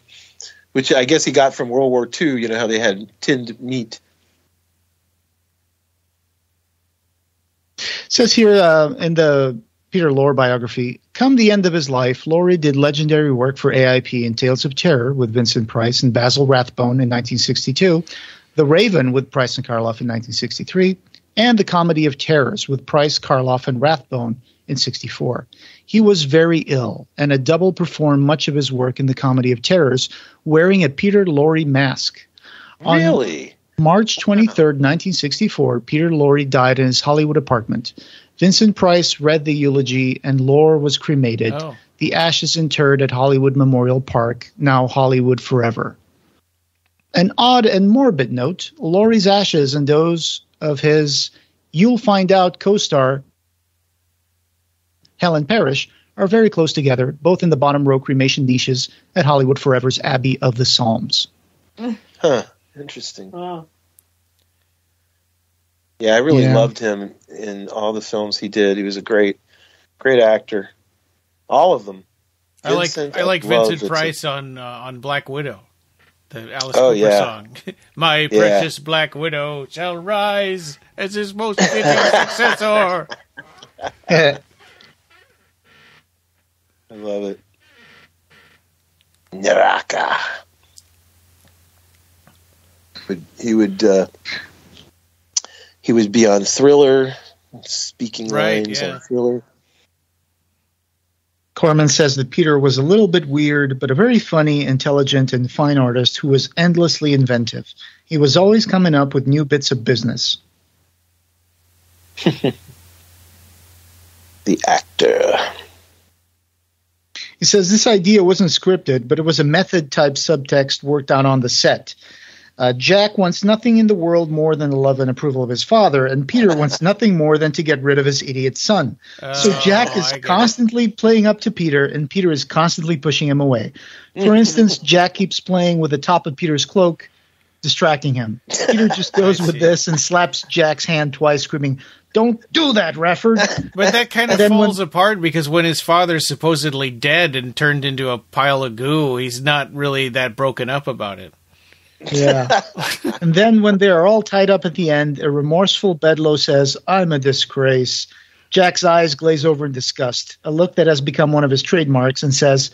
which I guess he got from World War II. You know how they had tinned meat. It says here in the Peter Lorre biography, come the end of his life, Lorre did legendary work for AIP in Tales of Terror with Vincent Price and Basil Rathbone in 1962, The Raven with Price and Karloff in 1963, and The Comedy of Terrors with Price, Karloff, and Rathbone in 1964. He was very ill, and had double performed much of his work in The Comedy of Terrors, wearing a Peter Lorre mask. Really? On March 23rd, 1964, Peter Lorre died in his Hollywood apartment. Vincent Price read the eulogy, and Lorre was cremated. Oh. The ashes interred at Hollywood Memorial Park, now Hollywood Forever. An odd and morbid note, Lorre's ashes and those of his You'll Find Out co-star Helen Parrish are very close together, both in the bottom row cremation niches at Hollywood Forever's Abbey of the Psalms. Huh. Interesting. Wow. Yeah, I really loved him in all the films he did. He was a great actor. All of them. Vincent, I like Vincent Price on Black Widow, the Alice Cooper song. My precious Black Widow shall rise as his most fitting successor. I love it. Naraka. He would be on Thriller, speaking lines on Thriller. Corman says that Peter was a little bit weird, but a very funny, intelligent, and fine artist who was endlessly inventive. He was always coming up with new bits of business. The actor. He says this idea wasn't scripted, but it was a method-type subtext worked out on the set. Jack wants nothing in the world more than the love and approval of his father, and Peter wants nothing more than to get rid of his idiot son. So Jack is constantly playing up to Peter, and Peter is constantly pushing him away. For instance, Jack keeps playing with the top of Peter's cloak, distracting him. Peter just goes with this and slaps Jack's hand twice, screaming, "Don't do that, Rafford!" But that kind of falls apart because when his father's supposedly dead and turned into a pile of goo, he's not really that broken up about it. Yeah. And then when they are all tied up at the end, a remorseful Bedloe says, "I'm a disgrace." Jack's eyes glaze over in disgust, a look that has become one of his trademarks, and says,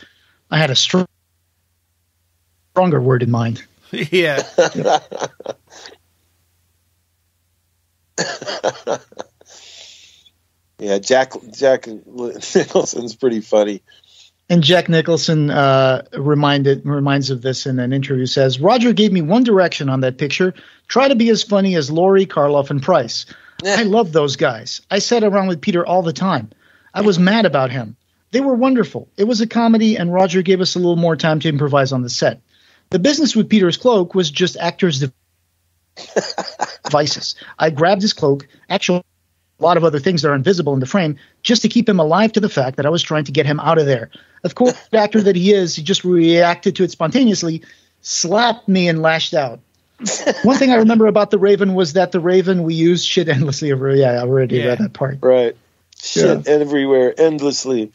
"I had a stronger word in mind." Yeah. Yeah, Jack Nicholson's pretty funny. And Jack Nicholson reminds of this in an interview, says, "Roger gave me one direction on that picture. Try to be as funny as Lorre, Karloff, and Price. I love those guys. I sat around with Peter all the time. I was mad about him. They were wonderful. It was a comedy, and Roger gave us a little more time to improvise on the set. The business with Peter's cloak was just actors' devices. I grabbed his cloak, actually a lot of other things that are invisible in the frame, just to keep him alive to the fact that I was trying to get him out of there. Of course, the actor that he is, he just reacted to it spontaneously, slapped me, and lashed out. One thing I remember about The Raven was that The Raven we used shit endlessly over. Yeah, I already read that part. Right. Shit everywhere, endlessly.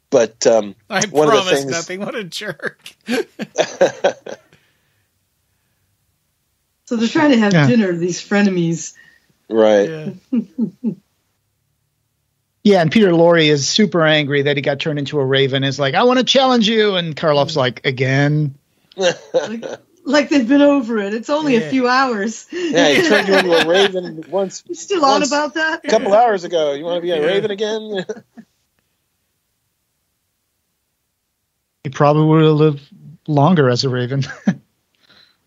But I one promise of the things, nothing. What a jerk. So they're trying to have dinner, these frenemies. Right. Yeah, and Peter Lorre is super angry that he got turned into a raven. Is like, I want to challenge you. And Karloff's like, again? Like they've been over it. It's only a few hours. Yeah, he turned you into a raven once. You're still on about that? A couple hours ago. You want to be a raven again? He probably would have lived longer as a raven.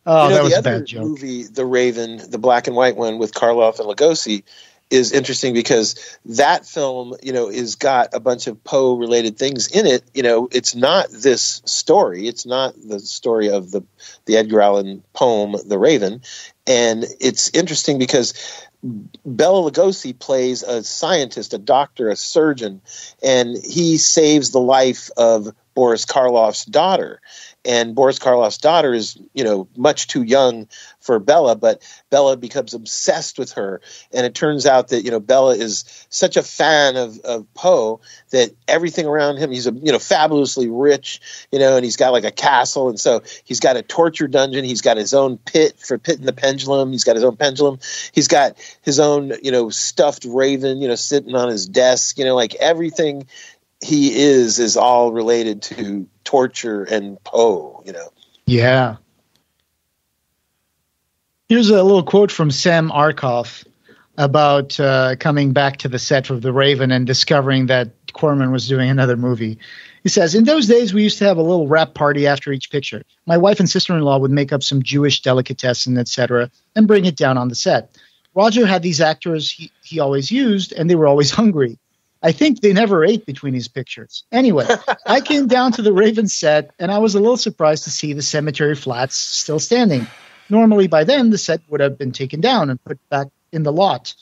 That was a bad joke. Movie, The Raven, the black and white one with Karloff and Lugosi, is interesting because that film, is got a bunch of Poe related things in it. It's not this story. It's not the story of the Edgar Allan poem, The Raven. And it's interesting because Bela Lugosi plays a scientist, a doctor, a surgeon, and he saves the life of Boris Karloff's daughter. And Boris Karloff's daughter is, much too young for Bela, but Bela becomes obsessed with her. And it turns out that, Bela is such a fan of Poe that everything around him, he's, fabulously rich, and he's got like a castle. And so he's got a torture dungeon. He's got his own pit for pitting the pendulum. He's got his own pendulum. He's got his own, stuffed raven, sitting on his desk, like everything he is all related to torture and Poe, Yeah. Here's a little quote from Sam Arkoff about coming back to the set of The Raven and discovering that Corman was doing another movie. He says, in those days, we used to have a little wrap party after each picture. My wife and sister-in-law would make up some Jewish delicatessen, etc., and bring it down on the set. Roger had these actors he always used, and they were always hungry. I think they never ate between his pictures. Anyway, I came down to the Raven set, and I was a little surprised to see the cemetery flats still standing. Normally, by then, the set would have been taken down and put back in the lot.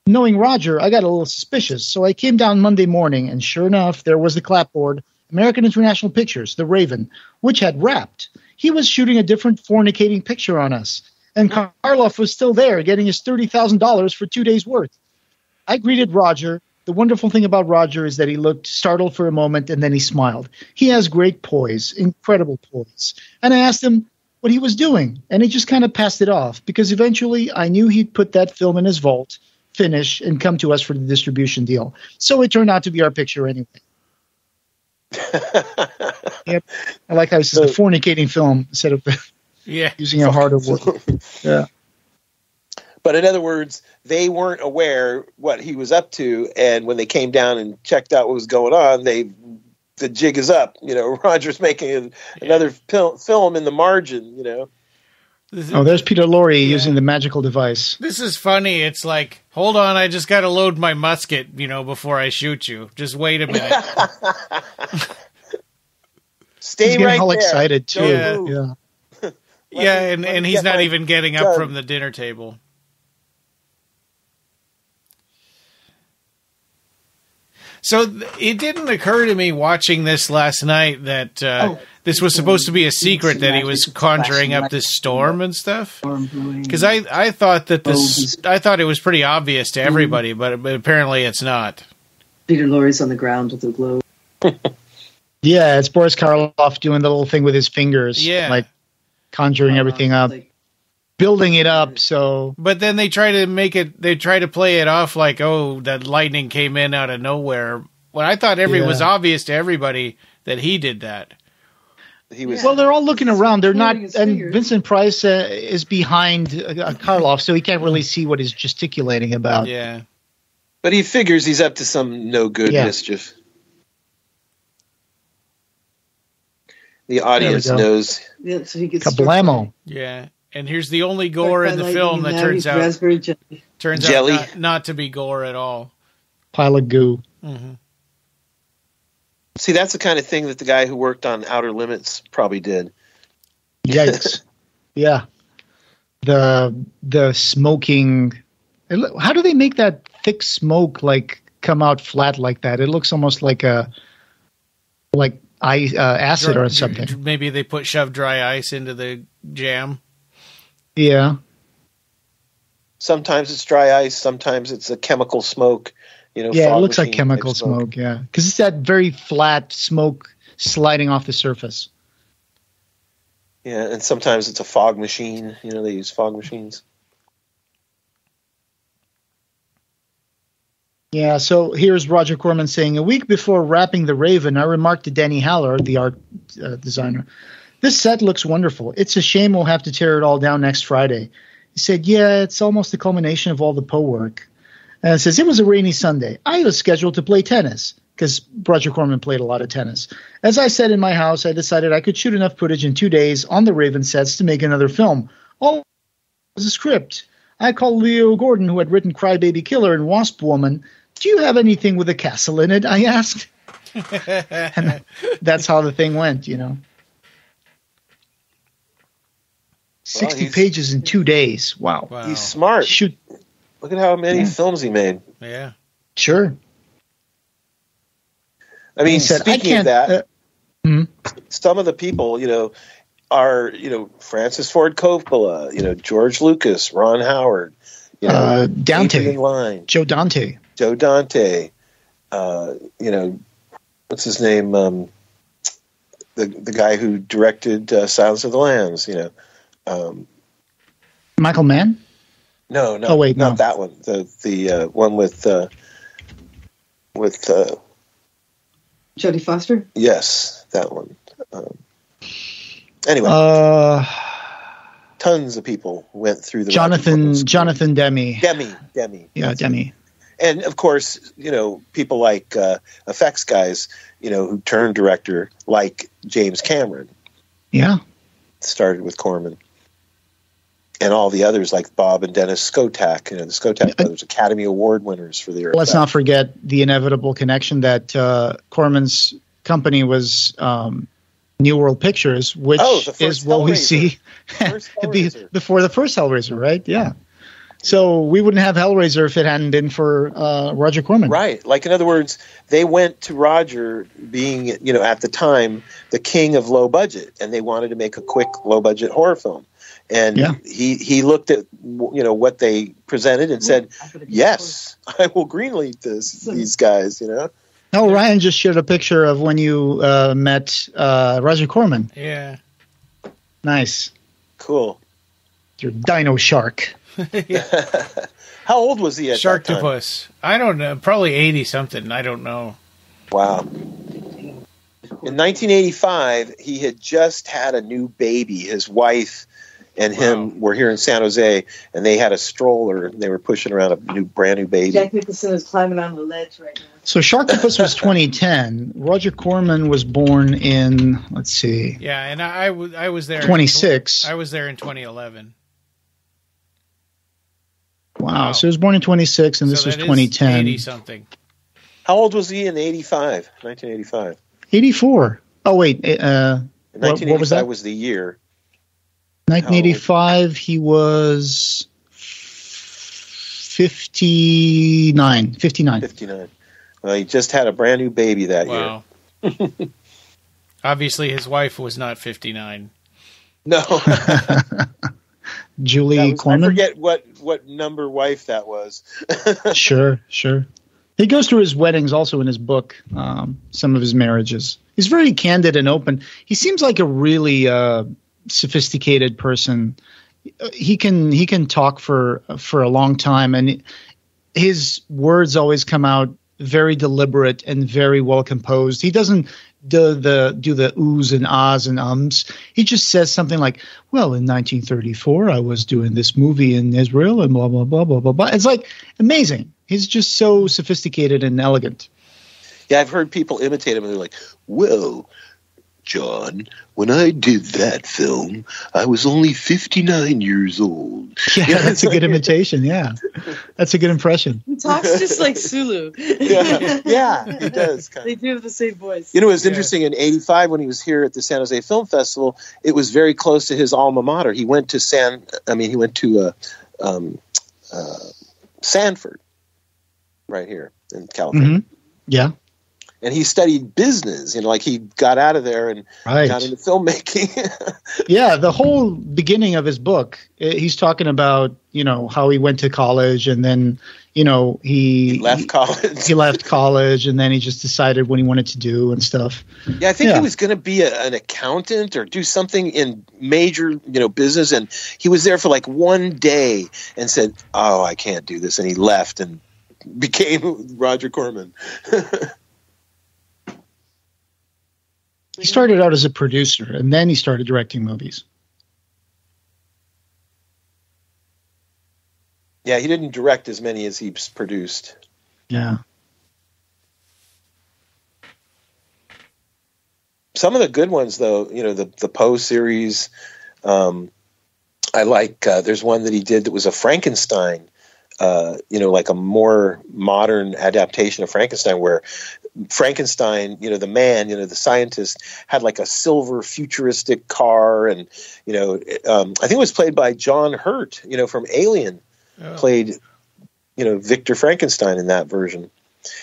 Knowing Roger, I got a little suspicious, so I came down Monday morning, and sure enough, there was the clapboard, American International Pictures, The Raven, which had wrapped. He was shooting a different fornicating picture on us, and Karloff was still there, getting his $30,000 for 2 days' worth. I greeted Roger. The wonderful thing about Roger is that he looked startled for a moment, and then he smiled. He has great poise, incredible poise. And I asked him what he was doing, and he just kind of passed it off, because eventually I knew he'd put that film in his vault, finish, and come to us for the distribution deal. So it turned out to be our picture anyway. Yep. I like how this is a fornicating film instead of using a harder word. Yeah. But in other words, they weren't aware what he was up to, and when they came down and checked out what was going on, the jig is up. Roger's making another film in the margin. There's Peter Lorre using the magical device. This is funny. It's like, hold on, I just got to load my musket, before I shoot you. Just wait a minute. Stay He's right all there. Excited too. And he's not even getting up from the dinner table. So it didn't occur to me watching this last night that this was supposed to be a secret that he was conjuring up this storm and stuff. Because I thought it was pretty obvious to everybody, but apparently it's not. Peter Lorre's on the ground with the globe. Yeah, it's Boris Karloff doing the little thing with his fingers, like conjuring everything up. Building it up, so. But then they try to play it off like, oh, that lightning came in out of nowhere. Well, I thought it was obvious to everybody that he did that. Well, they're all looking around. They're not, and Vincent Price is behind Karloff, so he can't really see what he's gesticulating about. Yeah. But he figures he's up to some no good mischief. The audience knows. Yeah, so he gets Kablamo. Yeah. And here's the only gore in the film that turns out not to be gore at all. Pile of goo. Mm-hmm. See, that's the kind of thing that the guy who worked on Outer Limits probably did. Yikes. Yeah. The smoking. How do they make that thick smoke come out flat like that? It looks almost like acid or something. Maybe they shoved dry ice into the jam. Yeah. Sometimes it's dry ice. Sometimes it's a chemical smoke. Yeah, it looks like chemical smoke. Yeah, because it's that very flat smoke sliding off the surface. Yeah, and sometimes it's a fog machine. They use fog machines. Yeah, so here's Roger Corman saying, a week before wrapping The Raven, I remarked to Denny Haller, the art designer, this set looks wonderful. It's a shame we'll have to tear it all down next Friday. He said, yeah, it's almost the culmination of all the Poe work. And it says, it was a rainy Sunday. I was scheduled to play tennis, because Roger Corman played a lot of tennis. As I said in my house, I decided I could shoot enough footage in 2 days on the Raven sets to make another film. All was a script. I called Leo Gordon, who had written Crybaby Killer and Wasp Woman. Do you have anything with a castle in it? I asked. And that's how the thing went, 60 pages in 2 days. Wow. He's smart. Shoot. Look at how many films he made. Yeah. Sure. I mean, speaking of that, some of the people, are, Francis Ford Coppola, George Lucas, Ron Howard, Dante. Joe Dante. What's his name? The guy who directed Silence of the Lambs, Michael Mann? No. Oh, wait, not that one. The one with Jodie Foster? Yes, that one. Anyway. Tons of people went through the Jonathan Demme. Demme. Yeah, Demme. And of course, people like effects guys, who turned director, like James Cameron. Yeah. Started with Corman. And all the others like Bob and Dennis Skotak, the Skotak brothers, Academy Award winners for their Let's not forget the inevitable connection that Corman's company was New World Pictures, which is what we see before the first Hellraiser, right? Yeah. So we wouldn't have Hellraiser if it hadn't been for Roger Corman. Right. Like, in other words, they went to Roger being, at the time, the king of low budget, and they wanted to make a quick low budget horror film. And he looked at, what they presented and said, yes, I will greenlight these guys, Oh, Ryan just shared a picture of when you met Roger Corman. Yeah. Nice. Cool. Your dino shark. How old was he at that time? Sharktopus. I don't know. Probably 80-something. I don't know. Wow. In 1985, he had just had a new baby. His wife and him were here in San Jose, and they had a stroller, and they were pushing around a brand new baby. Jack Nicholson is climbing on the ledge right now. So Sharktopus was 2010. Roger Corman was born in, let's see. Yeah, and I was there. 26. I was there in 2011. Wow. So he was born in 26, and this was 2010. 80-something. How old was he in 1985? 84. Oh, wait. 1985 what was that? Was the year. 1985, he was 59. 59. Well, he just had a brand new baby that year. Obviously, his wife was not 59. No. Julie Corman? I forget what number wife that was. Sure. He goes through his weddings also in his book, some of his marriages. He's very candid and open. He seems like a really sophisticated person. He can talk for a long time, and his words always come out very deliberate and very well composed. He doesn't do the oohs and ahs and ums. He just says something like, well, in 1934, I was doing this movie in Israel and blah, blah, blah, blah, blah, blah. It's like amazing. He's just so sophisticated and elegant. Yeah, I've heard people imitate him, and they're like, well, John, when I did that film, I was only 59 years old. Yeah, that's a good imitation. Yeah, that's a good impression. He talks just like Sulu. Yeah, he does. They do have the same voice. It was interesting in '85 when he was here at the San Jose Film Festival. It was very close to his alma mater. He went to Sanford, right here in California. Mm-hmm. Yeah. And he studied business, like he got out of there and got into filmmaking. Yeah, the whole beginning of his book, he's talking about, how he went to college and then, he left college. He left college, and then he just decided what he wanted to do and stuff. Yeah, I think he was going to be an accountant or do something in major, business, and he was there for like one day and said, "Oh, I can't do this," and he left and became Roger Corman. He started out as a producer, and then he started directing movies. Yeah, he didn't direct as many as he's produced. Yeah. Some of the good ones, though, the Poe series. I like. There's one that he did that was a Frankenstein. Like a more modern adaptation of Frankenstein, where Frankenstein, the man, the scientist, had like a silver futuristic car, and I think it was played by John Hurt, from Alien. Played, Victor Frankenstein in that version.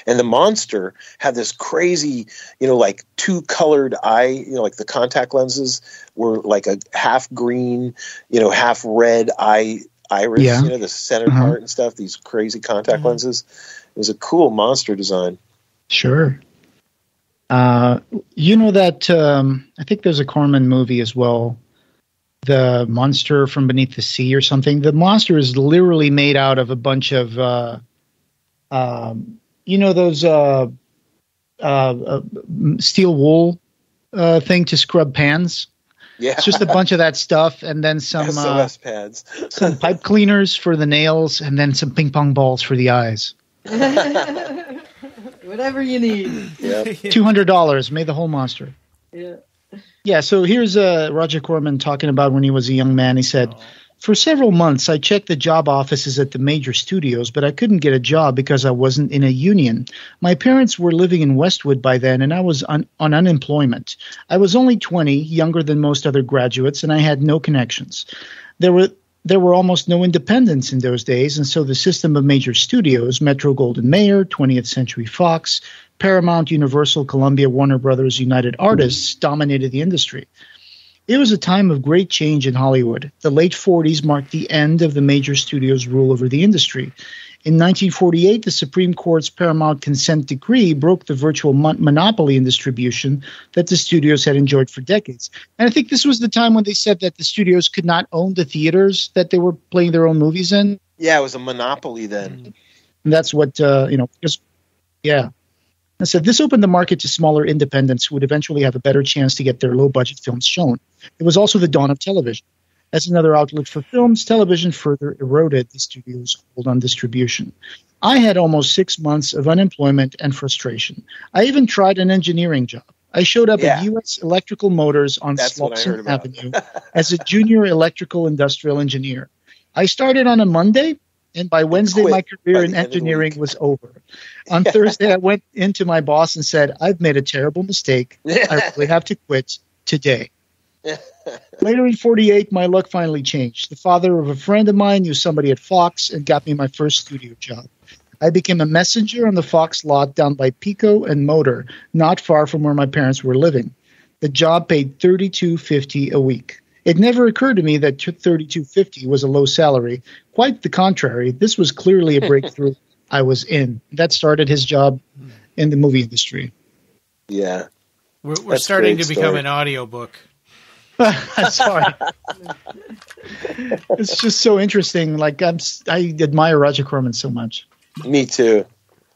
And the monster had this crazy, like two-colored eye, like the contact lenses were like a half green, half red iris, the center part and stuff, these crazy contact lenses. It was a cool monster design. Sure. That I think there's a Corman movie as well, The Monster from Beneath the Sea or something. The monster is literally made out of a bunch of those steel wool thing to scrub pans. Yeah, it's just a bunch of that stuff, and then some SOS pads, some pipe cleaners for the nails, and then some ping pong balls for the eyes. Whatever you need. Yep. $200 made the whole monster. Yeah. Yeah, so here's Roger Corman talking about when he was a young man. He said, "For several months, I checked the job offices at the major studios, but I couldn't get a job because I wasn't in a union. My parents were living in Westwood by then, and I was on unemployment. I was only 20, younger than most other graduates, and I had no connections. There were almost no independents in those days, and so the system of major studios, Metro-Goldwyn-Mayer, 20th Century Fox, Paramount, Universal, Columbia, Warner Brothers, United Artists dominated the industry. It was a time of great change in Hollywood. The late 40s marked the end of the major studios' rule over the industry. In 1948, the Supreme Court's Paramount Consent Decree broke the virtual monopoly in distribution that the studios had enjoyed for decades. And I think this was the time when they said that the studios could not own the theaters that they were playing their own movies in. Yeah, it was a monopoly then. And that's what, yeah. I said this opened the market to smaller independents who would eventually have a better chance to get their low-budget films shown. It was also the dawn of television. As another outlet for films, television further eroded the studio's hold on distribution. I had almost 6 months of unemployment and frustration. I even tried an engineering job. I showed up at U.S. Electrical Motors on Slauson Avenue as a junior electrical industrial engineer. I started on a Monday, and by Wednesday, my career in engineering was over. On Thursday, I went into my boss and said, "I've made a terrible mistake. I really have to quit today." Later in 48, my luck finally changed. The father of a friend of mine knew somebody at Fox and got me my first studio job. I became a messenger on the Fox lot down by Pico and Motor, not far from where my parents were living. The job paid $32.50 a week. It never occurred to me that $32.50 was a low salary. Quite the contrary. This was clearly a breakthrough I was in. That started his job in the movie industry. Yeah. We're starting to become an audiobook. Sorry. It's just so interesting. Like I admire Roger Corman so much. Me too.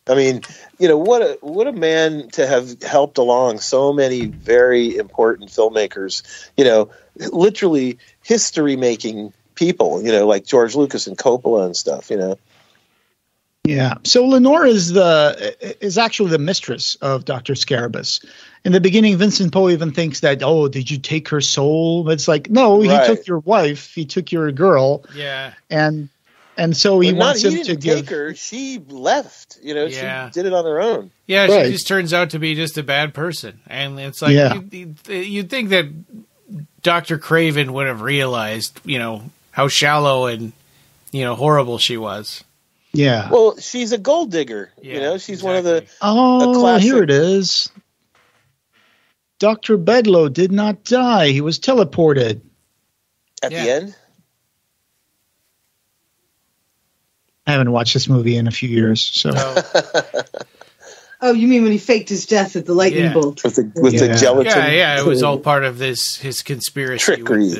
I mean, what a man to have helped along so many very important filmmakers, literally history making people, like George Lucas and Coppola and stuff, Yeah. So Lenore is actually the mistress of Dr. Scarabus. In the beginning, Vincent Poe even thinks that, "Oh, did you take her soul?" But it's like, no, he took your wife, he took your girl. Yeah. And so he wants him to give her. She left. She did it on her own. Yeah, she just turns out to be just a bad person, and it's like you'd think that Dr. Craven would have realized, how shallow and horrible she was. Yeah. Well, she's a gold digger. She's one of the. Oh, classic... here it is. Dr. Bedloe did not die. He was teleported. At the end? I haven't watched this movie in a few years. So. Oh, you mean when he faked his death at the lightning bolt with the gelatin? Yeah, it was all part of his conspiracy, trickery.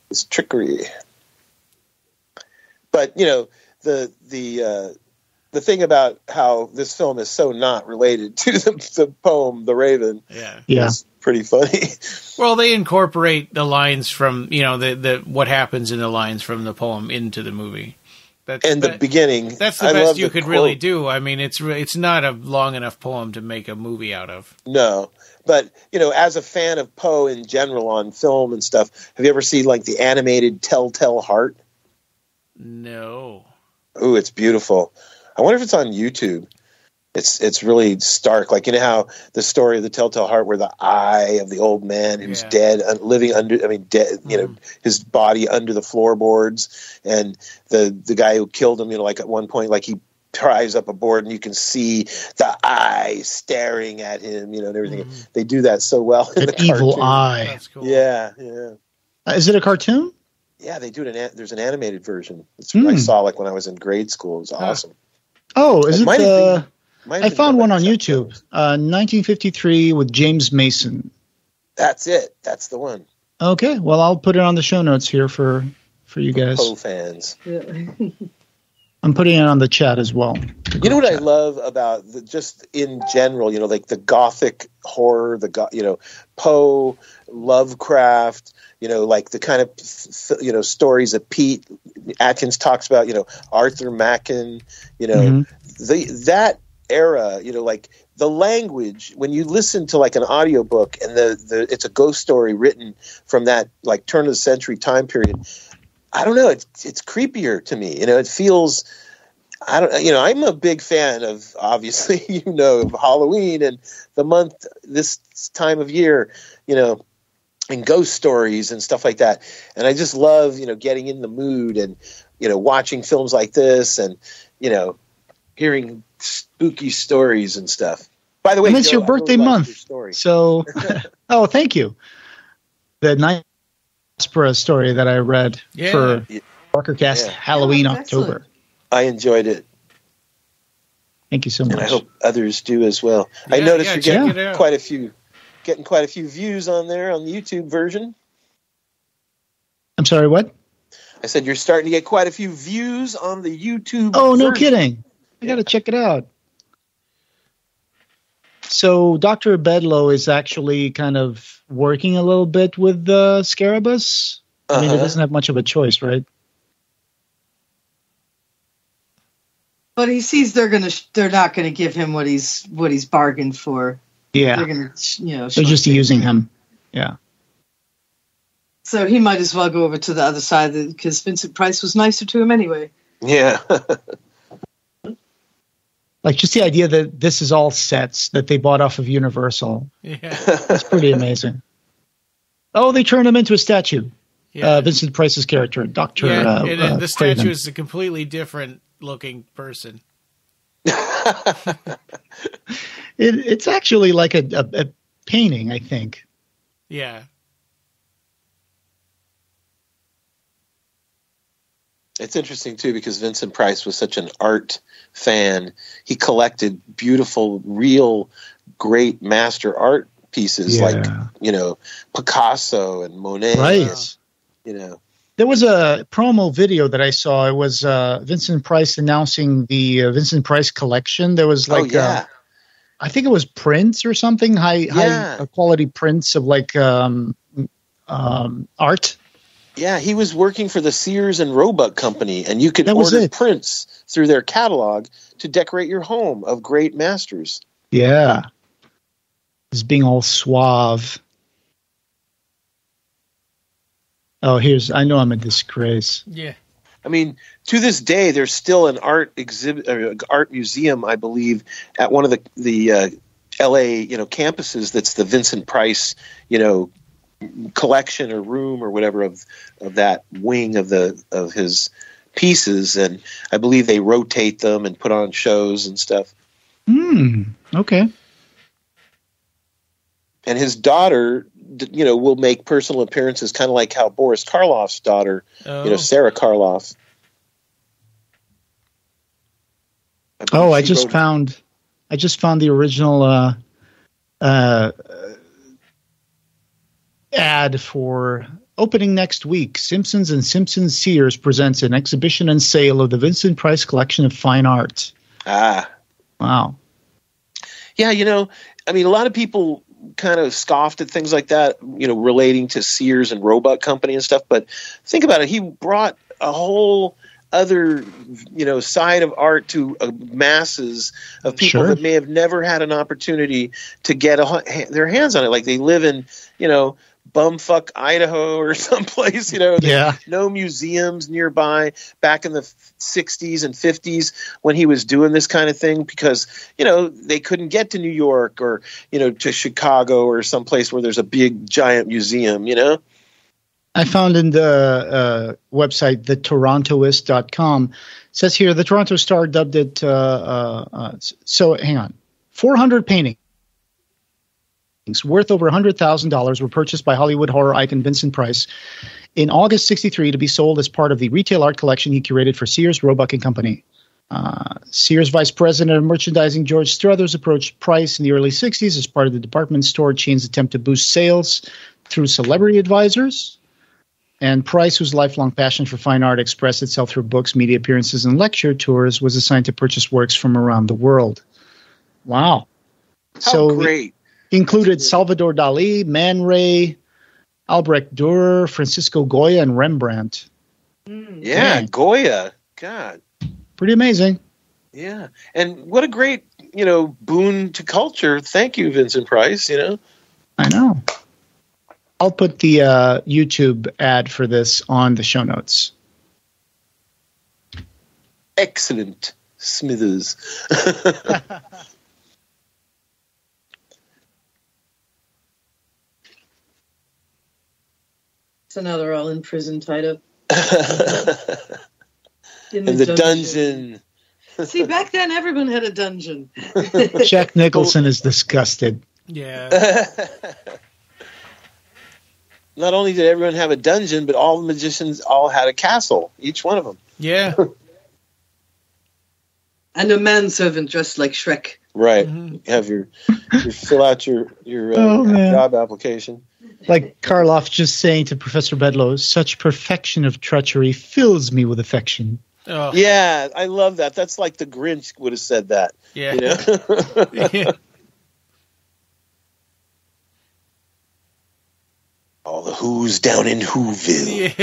It's trickery. But the thing about how this film is so not related to the poem "The Raven," is pretty funny. Well, they incorporate the lines from the what happens in the lines from the poem into the movie. The beginning. That's the best you could really do. I mean, it's not a long enough poem to make a movie out of. No, but as a fan of Poe in general on film and stuff, have you ever seen like the animated Telltale Heart? No. Ooh, it's beautiful. I wonder if it's on YouTube. It's really stark. Like, how the story of the Telltale Heart, where the eye of the old man who's dead, living under, dead, his body under the floorboards, and the guy who killed him, like at one point, like he pries up a board and you can see the eye staring at him, and everything. Mm-hmm. They do that so well in the evil cartoon. Eye. That's cool. Yeah. Is it a cartoon? Yeah, they do it. There's an animated version. I saw like when I was in grade school. It was awesome. Oh, is it I found one on YouTube, 1953 with James Mason. That's it. That's the one. Okay, well, I'll put it on the show notes here for you guys. Poe fans. Yeah. I'm putting it on the chat as well. You know what I love about just in general, like the gothic horror, Poe, Lovecraft, like the kind of, stories that Pete Atkins talks about, Arthur Machen, that era, like the language, when you listen to like an audiobook and it's a ghost story written from that like turn of the century time period, I don't know, it's creepier to me. It feels, I'm a big fan of, obviously, of Halloween and the month, this time of year, and ghost stories and stuff like that. And I just love, getting in the mood and, watching films like this and, hearing spooky stories and stuff. By the way, and it's your birthday month. So, thank you. The Night Opera story that I read for Barkercast Halloween October. I enjoyed it. Thank you so much. And I hope others do as well. I noticed you're getting quite a few views on there on the YouTube version. I'm sorry, what? I said you're starting to get quite a few views on the YouTube Oh, version. No kidding. I got to check it out. So Dr. Bedlow is actually kind of working a little bit with the Scarabus. I mean, he doesn't have much of a choice, right? But he sees they're not gonna give him what he's bargained for. Yeah, they're gonna, they're just using him. Yeah. So he might as well go over to the other side because Vincent Price was nicer to him anyway. Yeah. Like just the idea that this is all sets that they bought off of Universal. Yeah. It's pretty amazing. Oh, they turned him into a statue. Yeah. Vincent Price's character, Dr. And the statue Craven. is a completely different looking person. It's actually like a painting, I think. Yeah. It's interesting, too, because Vincent Price was such an art fan. He collected beautiful, real, great master art pieces like, Picasso and Monet. Right. There was a promo video that I saw. It was Vincent Price announcing the Vincent Price collection. There was like, I think it was prints or something, high quality prints of like art. Yeah, he was working for the Sears and Roebuck Company, and you could order prints through their catalog to decorate your home of great masters. Yeah. He's being all suave. Oh, I know I'm a disgrace. Yeah. I mean, to this day, there's still an art exhibit, or art museum, I believe, at one of the LA, campuses. That's the Vincent Price, collection or room or whatever of that wing of his pieces, and I believe they rotate them and put on shows and stuff. Okay. And his daughter, will make personal appearances, kind of like how Boris Karloff's daughter, Sarah Karloff. I just found the original ad for opening next week. Simpsons and Simpsons Sears presents an exhibition and sale of the Vincent Price collection of fine art. Ah. Wow. Yeah, a lot of people kind of scoffed at things like that, relating to Sears and Roebuck Company and stuff. But think about it. He brought a whole other, side of art to masses of people that may have never had an opportunity to get their hands on it. Like they live in, bumfuck Idaho or someplace, no museums nearby back in the 60s and 50s when he was doing this kind of thing because, they couldn't get to New York or, to Chicago or someplace where there's a big giant museum, I found in the website, thetorontoist.com, says here, the Toronto Star dubbed it, so hang on, 400 paintings worth over $100,000 were purchased by Hollywood horror icon Vincent Price in August '63 to be sold as part of the retail art collection he curated for Sears, Roebuck & Company. Sears Vice President of Merchandising George Struthers approached Price in the early 60s as part of the department store chain's attempt to boost sales through celebrity advisors. And Price, whose lifelong passion for fine art expressed itself through books, media appearances, and lecture tours, was assigned to purchase works from around the world. Wow. How great. Included Salvador Dali, Man Ray, Albrecht Dürer, Francisco Goya, and Rembrandt. Yeah, Goya. God. Pretty amazing. Yeah. And what a great, boon to culture. Thank you, Vincent Price, I know. I'll put the YouTube ad for this on the show notes. Excellent, Smithers. So now they're all in prison tied up. In the dungeon. See, back then everyone had a dungeon. Jack Nicholson is disgusted. Yeah. Not only did everyone have a dungeon, but all the magicians all had a castle, each one of them. Yeah. And a manservant dressed like Shrek. Right. Mm-hmm. You have your fill out your job application. Like Karloff just saying to Professor Bedlow, such perfection of treachery fills me with affection. Oh. Yeah, I love that. That's like the Grinch would have said that. Yeah. Yeah. All the Who's down in Whoville.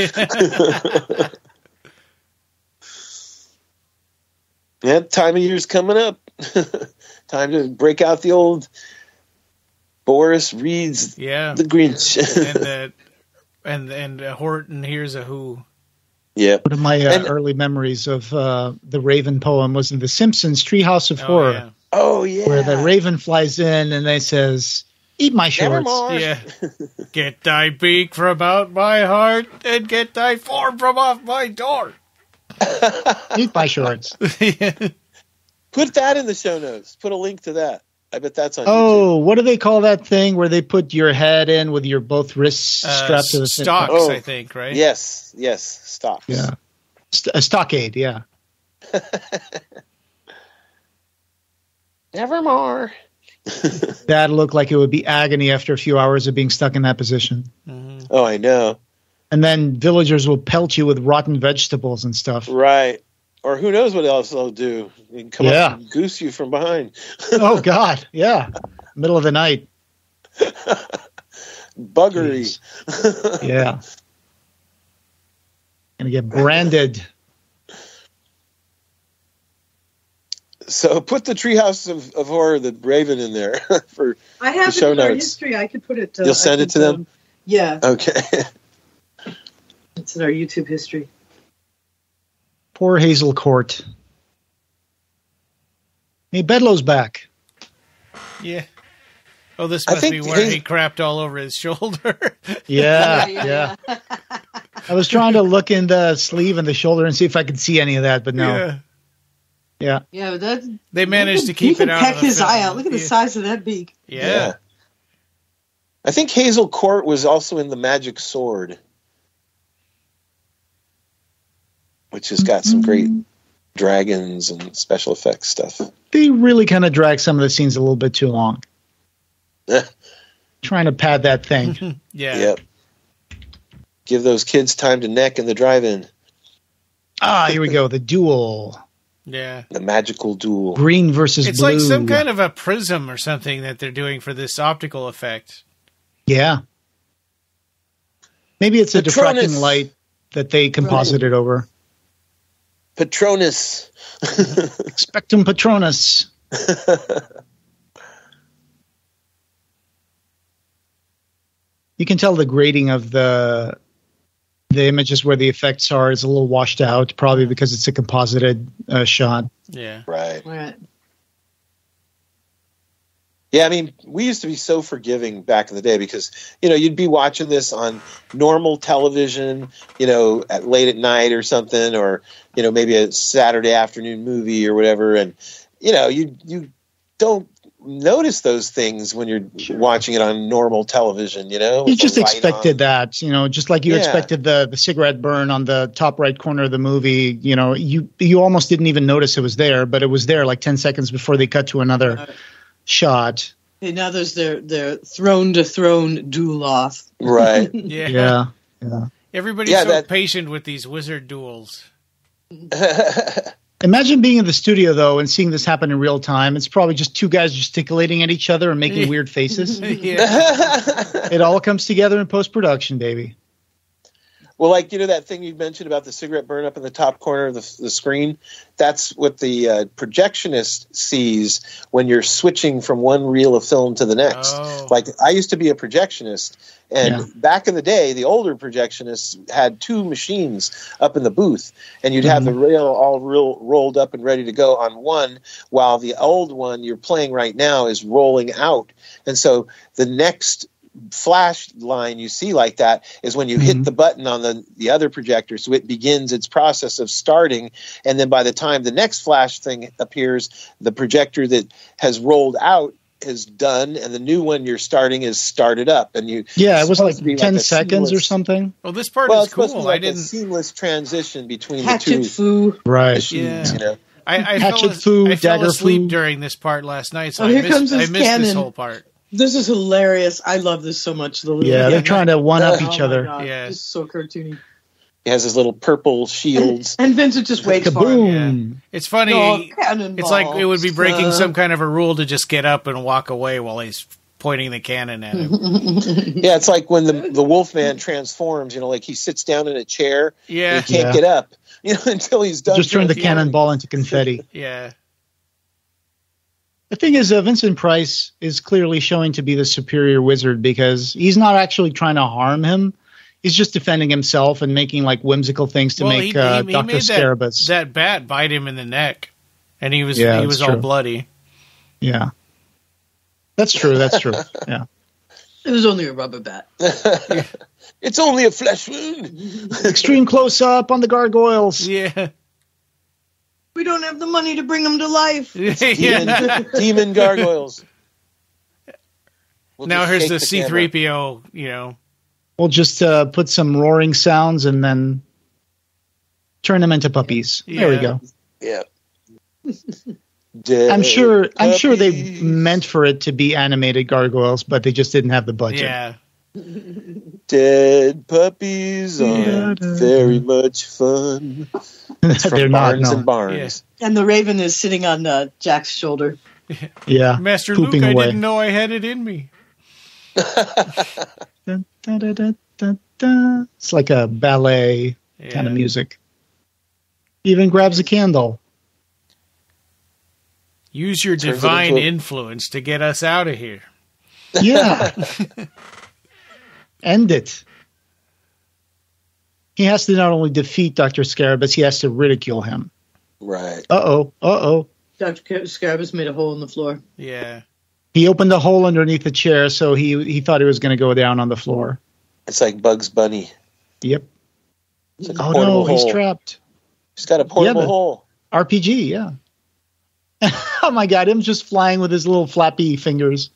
Yeah, time of year's coming up. Time to break out the old Boris reads the Grinch. and Horton hears a Who. Yeah. One of my early memories of the Raven poem was in The Simpsons Treehouse of Horror. Yeah. Oh, yeah. Where the Raven flies in and they says, eat my shorts. Yeah. Get thy beak from out my heart and get thy form from off my door. Eat my shorts. Put that in the show notes. Put a link to that. I bet that's on YouTube. Oh, what do they call that thing where they put your head in with your both wrists strapped to the stocks, I think, right? Yes, stocks. Yeah. A stockade, yeah. Nevermore. That looked like it would be agony after a few hours of being stuck in that position. Mm-hmm. Oh, I know. And then villagers will pelt you with rotten vegetables and stuff. Right. Or who knows what else they'll do. They can come up and goose you from behind. Oh, God. Yeah. Middle of the night. Buggery. Yeah. Gonna get branded. So put the Treehouse of Horror, the Raven, in there for I have the show it in our notes. history. I could put it. You'll send it to them? Yeah. Okay. It's in our YouTube history. Poor Hazel Court. Hey, Bedlow's back. Yeah. Oh, this must be where he crapped all over his shoulder. Yeah. I was trying to look in the sleeve and the shoulder and see if I could see any of that, but no. Yeah. Yeah, that they managed to keep it out. Peck his eye out. Look at the size of that beak. Yeah. I think Hazel Court was also in The Magic Sword, which has got some great dragons and special effects stuff. They really kind of drag some of the scenes a little bit too long. Trying to pad that thing. Yeah. Yep. Give those kids time to neck in the drive-in. Here we go. The duel. Yeah. The magical duel. Green versus it's blue. It's like some kind of a prism or something that they're doing for this optical effect. Yeah. Maybe it's a diffracting light that they composited over. Patronus. Expectum Patronus. You can tell the grading of the images where the effects are is a little washed out, probably because it's a composited shot. Yeah. Right. Yeah, I mean, we used to be so forgiving back in the day because, you'd be watching this on normal television, at late at night or something, or, maybe a Saturday afternoon movie or whatever. And, you don't notice those things when you're watching it on normal television, You just expected that, just like you expected the cigarette burn on the top right corner of the movie. You almost didn't even notice it was there, but it was there like 10 seconds before they cut to another shot. And now there's their throne to throne duel off. Right. Yeah. Everybody's so patient with these wizard duels. Imagine being in the studio, though, and seeing this happen in real time. It's probably just two guys gesticulating at each other and making weird faces. It all comes together in post-production, baby. Well, like, that thing you mentioned about the cigarette burn up in the top corner of the screen, that's what the projectionist sees when you're switching from one reel of film to the next. Oh. Like, I used to be a projectionist, and back in the day, the older projectionists had two machines up in the booth, and you'd have the reel all rolled up and ready to go on one, while the old one you're playing right now is rolling out. And so the next flash line you see like that is when you hit the button on the other projector, so it begins its process of starting, and then by the time the next flash thing appears, the projector that has rolled out is done, and the new one you're starting is started up. And it was like 10 seconds or something. Well, this part is cool. Like I didn't seamless transition between the two machines. I fell asleep during this part last night, so I missed this whole part. This is hilarious. I love this so much. They're trying to one-up each other. Yeah, it's so cartoony. He has his little purple shields. And Vincent just waits for him. Yeah. It's funny. It's like it would be breaking some kind of a rule to just get up and walk away while he's pointing the cannon at him. Yeah, it's like when the Wolfman transforms, like he sits down in a chair and he can't get up, until he's done. Just turn the cannonball into confetti. Yeah. The thing is, Vincent Price is clearly showing to be the superior wizard because he's not actually trying to harm him. He's just defending himself and making like whimsical things to make Dr. Scarabus. That bat bite him in the neck, and he was all bloody. Yeah, that's true. Yeah, it was only a rubber bat. It's only a flesh wound. Extreme close up on the gargoyles. Yeah. We don't have the money to bring them to life. Demon gargoyles. Now here's the C-3PO, We'll just put some roaring sounds and then turn them into puppies. Yeah. There we go. Yeah. I'm sure they meant for it to be animated gargoyles, but they just didn't have the budget. Yeah. Dead puppies aren't very much fun. It's from Barnes and Barnes. Yeah. And the raven is sitting on Jack's shoulder. Yeah, Master Luke, I didn't know I had it in me. It's like a ballet kind of music. Even grabs a candle. Use your divine influence to get us out of here. Yeah. End it. He has to not only defeat Dr. Scarabus, he has to ridicule him. Right. Uh-oh. Dr. Scarabus made a hole in the floor. Yeah. He opened a hole underneath the chair, so he thought he was going to go down on the floor. It's like Bugs Bunny. Yep. It's like a portable hole. He's trapped. He's got a portable hole. RPG, yeah. Oh my God, him just flying with his little flappy fingers.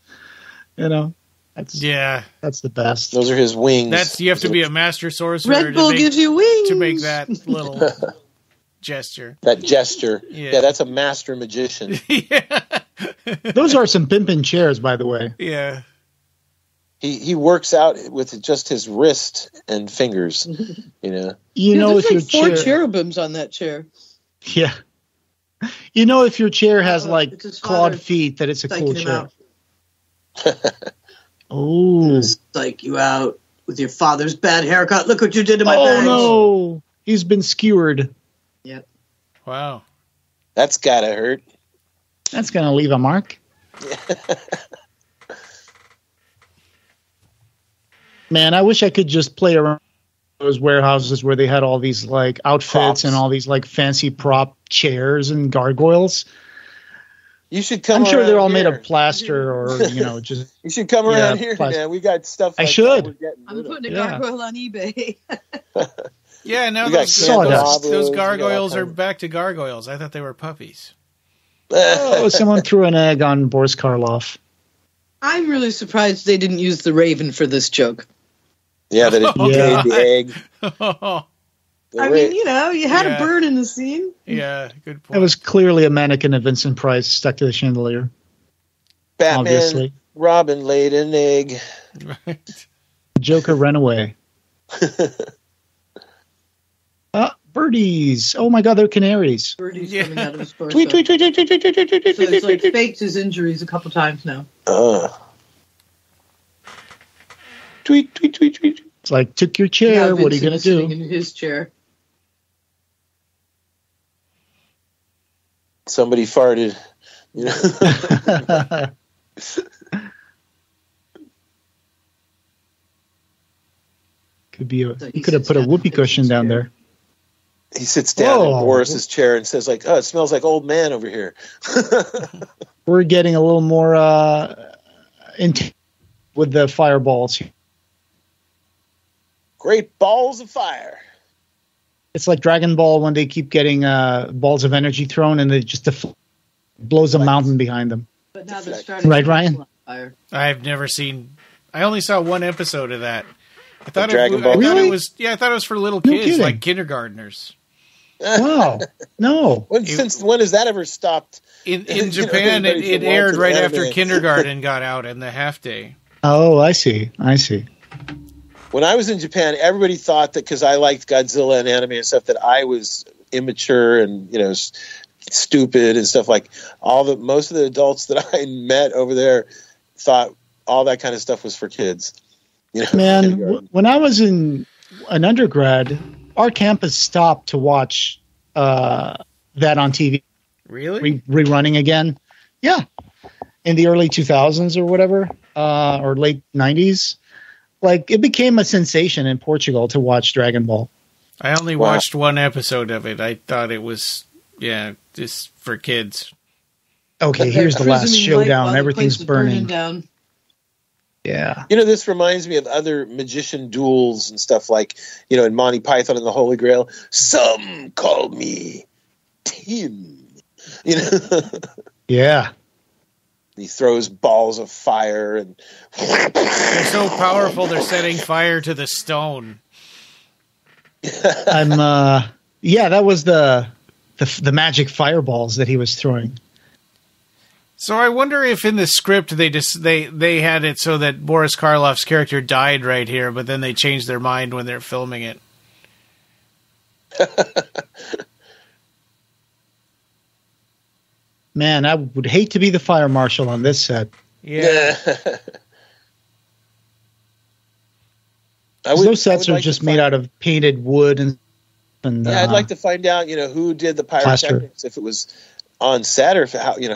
That's the best. Those are his wings. You have to be a master sorcerer. Red Bull gives you wings to make that little. gesture. That gesture. Yeah, that's a master magician. Yeah. Those are some pimpin' chairs, by the way. Yeah. He works out with just his wrist and fingers, you know. If your four cherubims on that chair. Yeah. If your chair has clawed feet, that it's a cool chair. Oh, psych you out with your father's bad haircut. Look what you did to my badge. Oh no, he's been skewered. Yep. Wow. That's gotta hurt. That's gonna leave a mark. Man, I wish I could just play around those warehouses where they had all these outfits props and all these fancy prop chairs and gargoyles. You should come. I'm sure they're all made of plaster or just. You should come around here, man. We got stuff. I should. I'm putting a gargoyle on eBay. Yeah, now those gargoyles are back to gargoyles. I thought they were puppies. Someone threw an egg on Boris Karloff. I'm really surprised they didn't use the raven for this joke. Yeah, that it made the egg. You had a bird in the scene. Yeah, good point. That was clearly a mannequin of Vincent Price stuck to the chandelier. Batman, obviously. Robin laid an egg. Right. Joker ran away. Birdies. Oh my God, they're canaries. Birdies coming out of his torso. Tweet, tweet, tweet, tweet, tweet, tweet, tweet, tweet, tweet, so he's tweet, tweet. faked his injuries a couple times now. Tweet, tweet, tweet, tweet. It's took your chair. What are you going to do? In his chair. Somebody farted. Could be he could have put a whoopee cushion down there. He sits down in Boris's chair and says, it smells like old man over here. We're getting a little more intense with the fireballs. Great balls of fire. It's like Dragon Ball when they keep getting balls of energy thrown and it just blows a mountain behind them. But now they're starting right, Ryan? Fire. I've never seen. I only saw one episode of that. I thought Really? it was. Yeah, I thought it was for little kids, like kindergartners. Wow. No. Since when has that ever stopped? In Japan, it aired right after kindergarten got out in the half day. Oh, I see. When I was in Japan, everybody thought that because I liked Godzilla and anime and stuff that I was immature and stupid and stuff. Most of the adults that I met over there thought all that kind of stuff was for kids. Man, when I was in an undergrad, our campus stopped to watch that on TV. Really? Rerunning again. Yeah. In the early 2000s or whatever, or late 90s. It became a sensation in Portugal to watch Dragon Ball. I only watched one episode of it. I thought it was, just for kids. Okay, here's the last showdown. Everything's burning down. Yeah. This reminds me of other magician duels and stuff in Monty Python and the Holy Grail. Some call me Tim. Yeah. He throws balls of fire and they're so powerful they're setting fire to the stone. That was the magic fireballs that he was throwing. So I wonder if in the script they had it so that Boris Karloff's character died right here, but then they changed their mind when they're filming it. Man, I would hate to be the fire marshal on this set. Yeah. Those sets are just made out of painted wood and I'd like to find out, who did the pyrotechnics, if it was on set or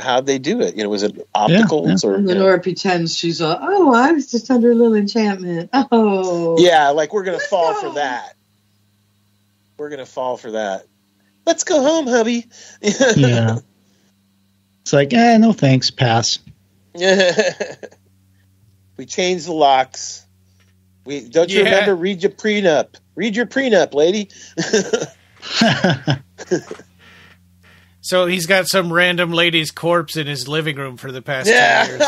how'd they do it? Was it opticals or? And Lenora pretends she's I was just under a little enchantment. Oh. Yeah, we're gonna fall for that. We're gonna fall for that. Let's go home, hubby. Yeah. It's no thanks, pass. We changed the locks. Don't you remember? Read your prenup. Read your prenup, lady. So he's got some random lady's corpse in his living room for the past 10 years.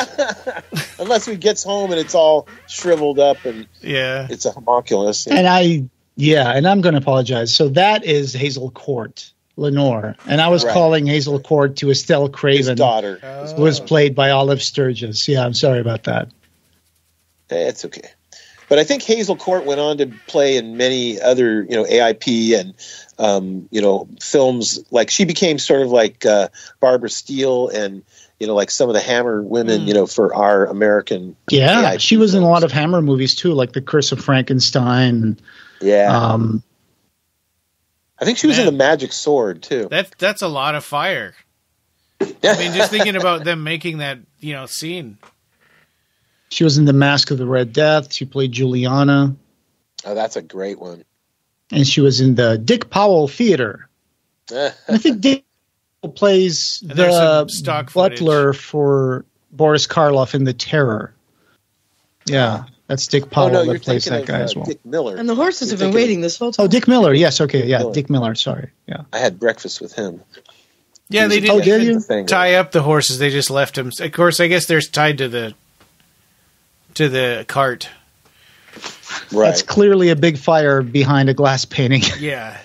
Unless he gets home and it's all shriveled up and it's a homunculus. And I'm going to apologize. So that is Hazel Court Lenore, and I was calling Hazel Court to Estelle Craven, his daughter, who was played by Olive Sturgis. Yeah, I'm sorry about that. It's okay. But I think Hazel Court went on to play in many other, AIP and, films. Like she became sort of like Barbara Steele and, like some of the Hammer women, for our American. Yeah, AIP she was films. in a lot of Hammer movies too, like The Curse of Frankenstein. Yeah. I think she was in The Magic Sword too. That's a lot of fire. I mean, just thinking about them making that, scene. She was in The Mask of the Red Death. She played Juliana. Oh, that's a great one. And she was in the Dick Powell Theater. I think Dick Powell plays the butler for Boris Karloff in The Terror. Yeah, that's Dick Powell that plays that guy as well. Dick Miller. And the horses have been waiting this whole time. Oh, Dick Miller. Yes, okay. Yeah, Dick Miller. Sorry. Yeah. I had breakfast with him. Yeah, they didn't tie up the horses. They just left them. Of course, I guess they're tied to the cart. Right. That's clearly a big fire behind a glass painting. Yeah.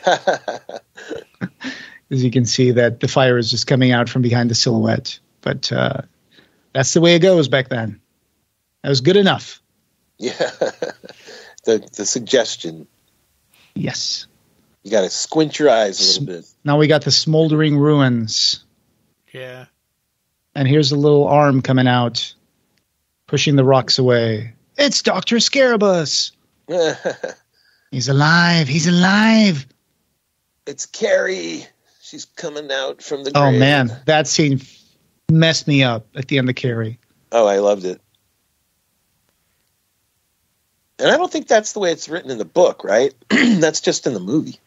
As you can see that the fire is just coming out from behind the silhouette. But that's the way it goes back then. That was good enough. Yeah. the suggestion. Yes. You got to squint your eyes a little bit. Now we got the smoldering ruins. Yeah. And here's a little arm coming out, pushing the rocks away. It's Dr. Scarabus. He's alive. He's alive. It's Carrie. She's coming out from the grave. Oh, man. That scene messed me up at the end of Carrie. Oh, I loved it. And I don't think that's the way it's written in the book, right? That's just in the movie.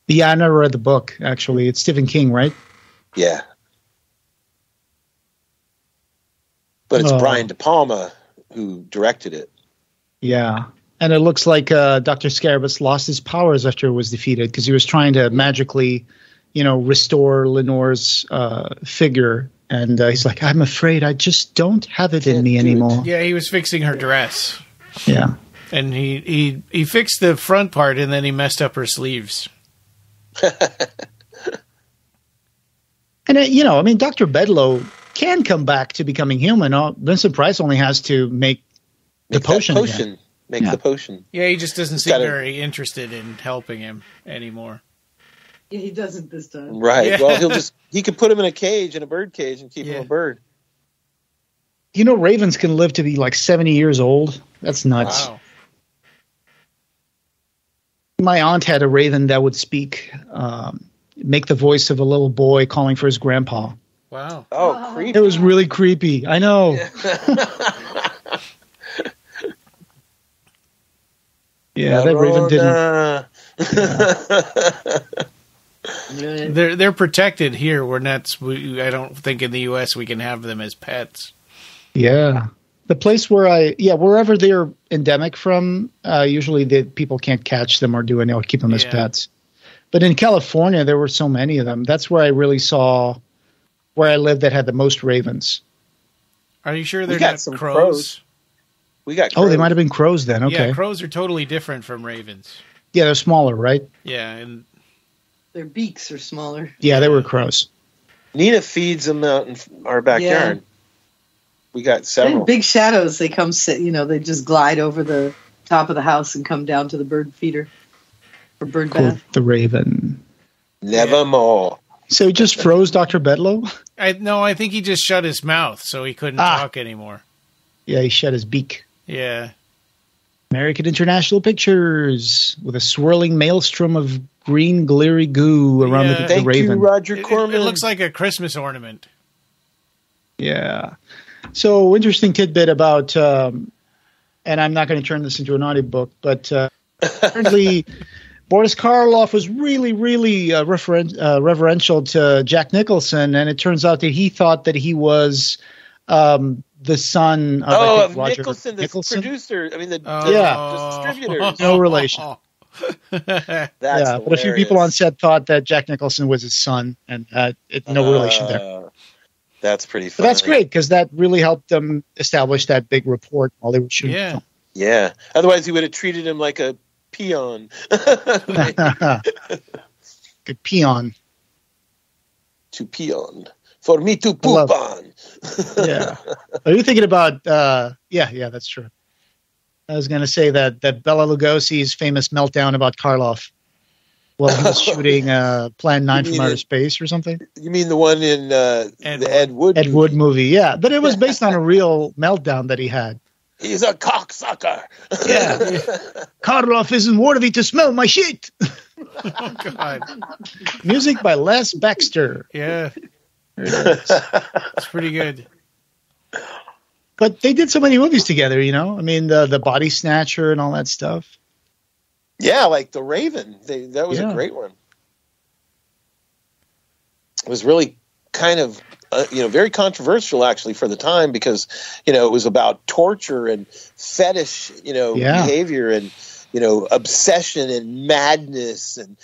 Yeah, I never read the book, actually. It's Stephen King, right? Yeah. But it's Brian De Palma who directed it. Yeah. And it looks like Dr. Scarabus lost his powers after it was defeated because he was trying to magically, restore Lenore's figure. And he's like, I'm afraid I just don't have it in me anymore. Yeah, he was fixing her dress. Yeah. And he fixed the front part and then he messed up her sleeves. And, Dr. Bedlow can come back to becoming human. Vincent Price only has to make the potion. Make the potion. Yeah, he just doesn't seem very interested in helping him anymore. Yeah, he doesn't this time. Right. Yeah. Well, he could put him in a bird cage, and keep him a bird. Ravens can live to be like 70 years old. That's nuts. Wow. My aunt had a raven that would speak, make the voice of a little boy calling for his grandpa. Wow. Oh, creepy. It was really creepy. I know. Yeah, that raven didn't. Yeah. They're protected here. We're not. I don't think in the U.S. we can have them as pets. Yeah, the place where wherever they're endemic from, usually the people can't catch them or do anything or keep them as pets. But in California, there were so many of them. That's where I really saw where I lived that had the most ravens. Are you sure they're not some crows? We got crows. Oh, they might have been crows then. Okay. Yeah, crows are totally different from ravens. Yeah, they're smaller, right? Yeah, and their beaks are smaller. Yeah, they were crows. Nina feeds them out in our backyard. Yeah. We got several. They're big shadows. They come sit. They just glide over the top of the house and come down to the bird feeder or bird bath. The raven. Nevermore. So he just froze Dr. Bedlow? I think he just shut his mouth so he couldn't talk anymore. Yeah, he shut his beak. Yeah. American International Pictures with a swirling maelstrom of green glary goo around the raven. Thank you, Roger Corman. It looks like a Christmas ornament. Yeah. So, interesting tidbit about, and I'm not going to turn this into an audiobook, but apparently Boris Karloff was really, really reverential to Jack Nicholson, and it turns out that he thought that he was the son of Roger Nicholson, the producer. I mean, the distributor. No relation. But a few people on set thought that Jack Nicholson was his son, and no relation there. That's pretty funny. But that's great because that really helped them establish that big rapport while they were shooting. Yeah. Yeah. Otherwise, he would have treated him like a peon. Good peon. to pee on. For me to poop on. Yeah. Are you thinking about, yeah, that's true. I was going to say that Bela Lugosi's famous meltdown about Karloff while he was shooting Plan 9 from Outer Space or something. You mean the one in the Ed Wood movie, yeah. But it was based on a real meltdown that he had. He's a cocksucker. Yeah. Karloff isn't worthy to smell my shit. Oh, God. Music by Les Baxter. Yeah. It's pretty good. But they did so many movies together, you know? I mean, the Body Snatcher and all that stuff. Yeah, like The Raven. That was a great one. It was really kind of, very controversial, actually, for the time because, it was about torture and fetish, behavior and, obsession and madness. And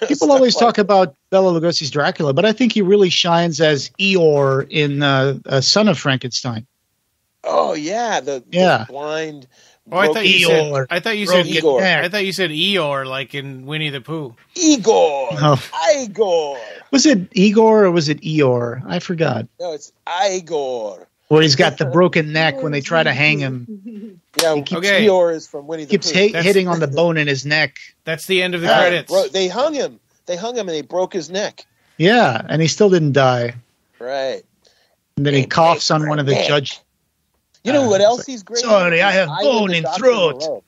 people always talk about Bela Lugosi's Dracula, but I think he really shines as Eeyore in Son of Frankenstein. Oh yeah, the blind. Oh, I thought you said Igor. I thought you said Eeyore, like in Winnie the Pooh. Igor. Oh. Igor. Was it Igor or was it Eeyore? I forgot. No, it's Igor. Where he's got the broken neck when they try to hang him. Yeah, Eeyore is from Winnie the Pooh. Keeps hitting on the bone in his neck. That's the end of the credits. They hung him. And they broke his neck. Yeah, and he still didn't die. Right. And then he coughs on one of the judge. You know what else he's great? Sorry, I have bone in throat.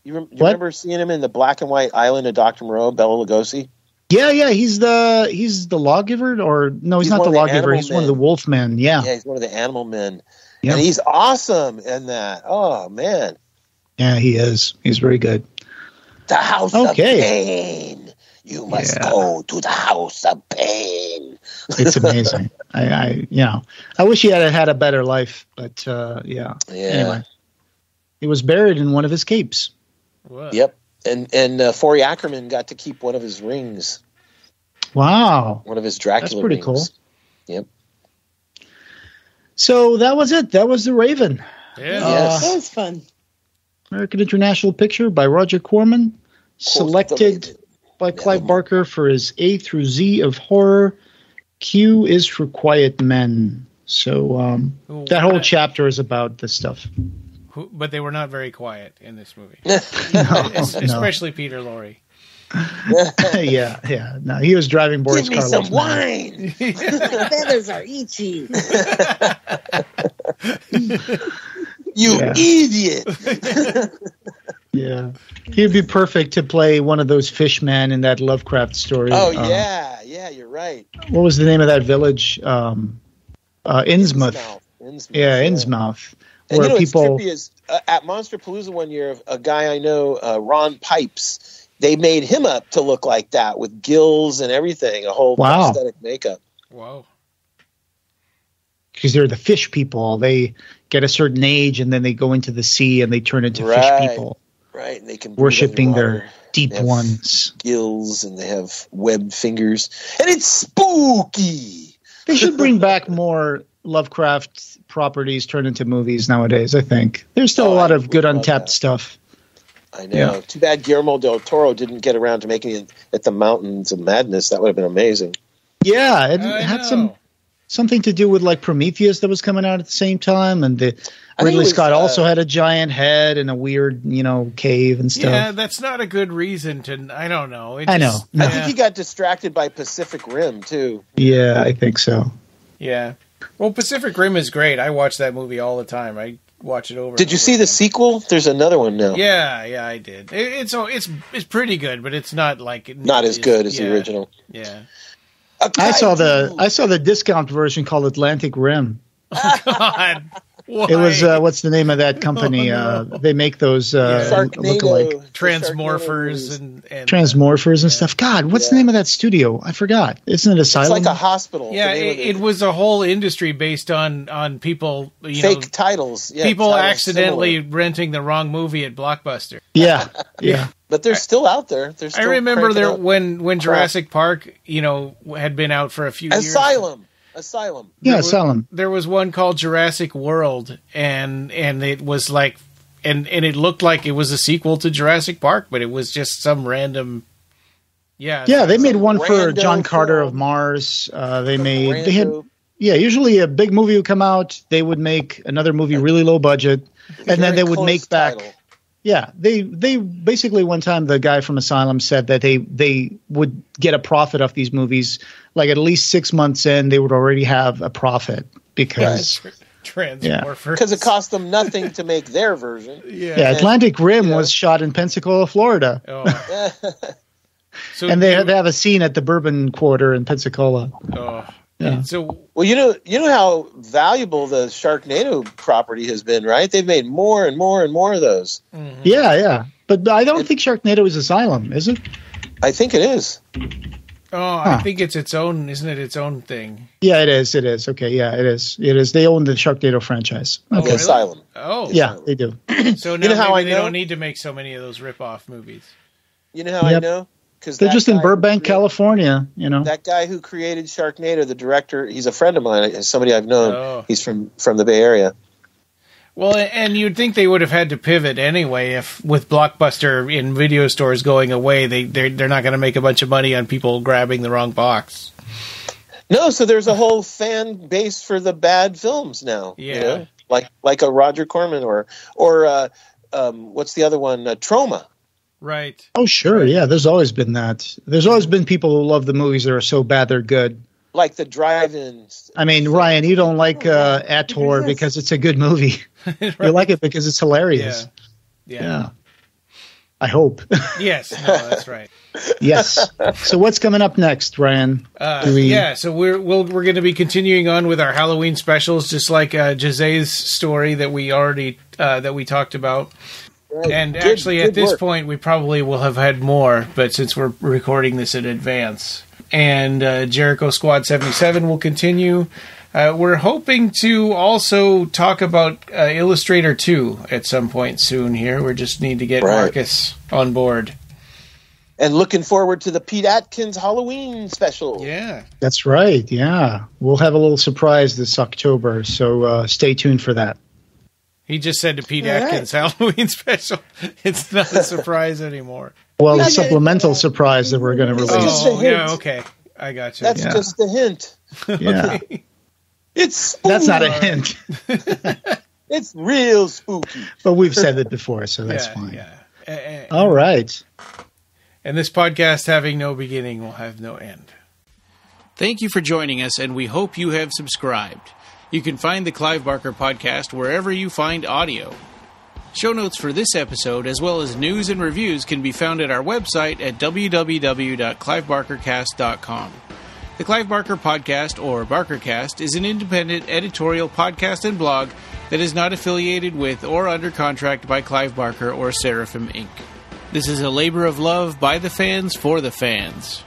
You remember seeing him in the black and white Island of Dr. Moreau, Bela Lugosi? Yeah, he's the lawgiver, or no, he's not the lawgiver. He's one of the wolf men. Yeah, he's one of the animal men, and he's awesome in that. Oh man, yeah, he is. He's very good. The House of Pain. You must go to the House of Pain. It's amazing. I wish he had a better life, but Anyway, he was buried in one of his capes. What? Yep, and Forey Ackerman got to keep one of his rings. Wow, one of his Dracula rings. That's pretty cool. Yep. So that was it. That was The Raven. Yeah, that was fun. American International Picture by Roger Corman, selected by Clive Barker for his A through Z of horror. Q is for quiet men. So that whole chapter is about this stuff. But they were not very quiet in this movie. Especially Peter Lorre. Yeah. No, he was driving Boris Give me Karloff. Some wine. The feathers are itchy. You idiot. Yeah. He'd be perfect to play one of those fishmen in that Lovecraft story. Oh, yeah, you're right. What was the name of that village? Innsmouth. Yeah, Innsmouth. And what's trippy is at Monsterpalooza one year, a guy I know, Ron Pipes, they made him up to look like that with gills and everything, a whole prosthetic makeup. Wow. Because they're the fish people. They get a certain age and then they go into the sea and they turn into fish people. Right, and they can worshipping their deep ones. Gills and they have webbed fingers. And it's spooky! They should bring back more Lovecraft properties turned into movies nowadays, I think. There's still a lot of good untapped stuff. I know. Yeah. Too bad Guillermo del Toro didn't get around to making it at the Mountains of Madness. That would have been amazing. Yeah, it had something to do with like Prometheus that was coming out at the same time, and Ridley Scott also had a giant head and a weird, cave and stuff. Yeah, that's not a good reason to. I don't know. I know. I think he got distracted by Pacific Rim too. Yeah, I think so. Yeah. Well, Pacific Rim is great. I watch that movie all the time. I watch it over. Did you see the sequel? There's another one now. Yeah, I did. It's pretty good, but it's not like not as good as the original. Yeah. I saw the discount version called Atlantic Rim. Oh, God. Why? It was what's the name of that company? They make those look-alike Transmorphers and Transmorphers and stuff. God, what's the name of that studio? I forgot. Isn't it Asylum? It's like a hospital. Yeah, it was a whole industry based on people fake titles. Yeah, people accidentally renting the wrong movie at Blockbuster. Yeah. But they're still out there. I remember when Jurassic Park, had been out for a few years. Asylum. Asylum. There was one called Jurassic World, and it was like, and it looked like it was a sequel to Jurassic Park, but it was just some random, Yeah, they made one for John Carter of Mars. Usually a big movie would come out, they would make another movie really low budget, and then they would make back. Title. Yeah, they basically one time the guy from Asylum said that they would get a profit off these movies, like at least 6 months in, they would already have a profit because because it cost them nothing to make their version. Yeah, Atlantic Rim was shot in Pensacola, Florida. Oh. And they have a scene at the Bourbon Quarter in Pensacola. Oh. Yeah. So, well, you know how valuable the Sharknado property has been, right? They've made more and more and more of those. Mm-hmm. Yeah, but I don't think Sharknado is Asylum, is it? I think it is. Oh, I think it's its own, isn't it? Its own thing. Yeah, it is. It is. Okay, yeah, it is. It is. They own the Sharknado franchise. Okay. Really? Asylum. Oh, yeah, they do. So now how they don't need to make so many of those rip-off movies. You know how I know? Because they're just in Burbank, California. You know, that guy who created Sharknado, the director, he's a friend of mine. Somebody I've known. Oh. He's from the Bay Area. Well, and you'd think they would have had to pivot anyway if, with Blockbuster in video stores going away, they're not going to make a bunch of money on people grabbing the wrong box. No, so there's a whole fan base for the bad films now. Yeah, you know? like a Roger Corman or what's the other one? Troma. Right. Oh, sure. Yeah, there's always been that. There's always been people who love the movies that are so bad they're good. Like the drive-ins. I mean, Ryan, you don't like Ator because it's a good movie. Right. You like it because it's hilarious. Yeah. I hope. Yes. No, that's right. Yes. So what's coming up next, Ryan? So we're going to be continuing on with our Halloween specials, just like Jose's story that we already that we talked about. Right. And actually, at this point, we probably will have had more, but since we're recording this in advance. And Jericho Squad 77 will continue. We're hoping to also talk about Illustrator II at some point soon here. We just need to get Marcus on board. And looking forward to the Pete Atkins Halloween special. Yeah. That's right, yeah. We'll have a little surprise this October, so stay tuned for that. He just said to Pete Atkins Halloween special. It's not a surprise anymore. Well, the supplemental surprise that we're going to release. Oh, yeah, okay. I got you. That's just a hint. Yeah. Okay. It's spooky. That's not a hint. It's real spooky. But we've said it before, so that's fine. Yeah. All right. And this podcast, having no beginning, will have no end. Thank you for joining us, and we hope you have subscribed. You can find the Clive Barker Podcast wherever you find audio. Show notes for this episode, as well as news and reviews, can be found at our website at www.clivebarkercast.com. The Clive Barker Podcast, or BarkerCast, is an independent editorial podcast and blog that is not affiliated with or under contract by Clive Barker or Seraphim Inc. This is a labor of love by the fans for the fans.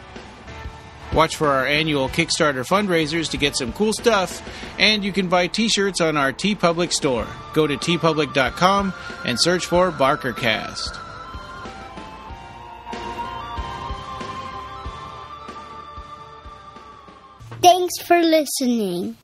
Watch for our annual Kickstarter fundraisers to get some cool stuff, and you can buy t-shirts on our TeePublic store. Go to teepublic.com and search for BarkerCast. Thanks for listening.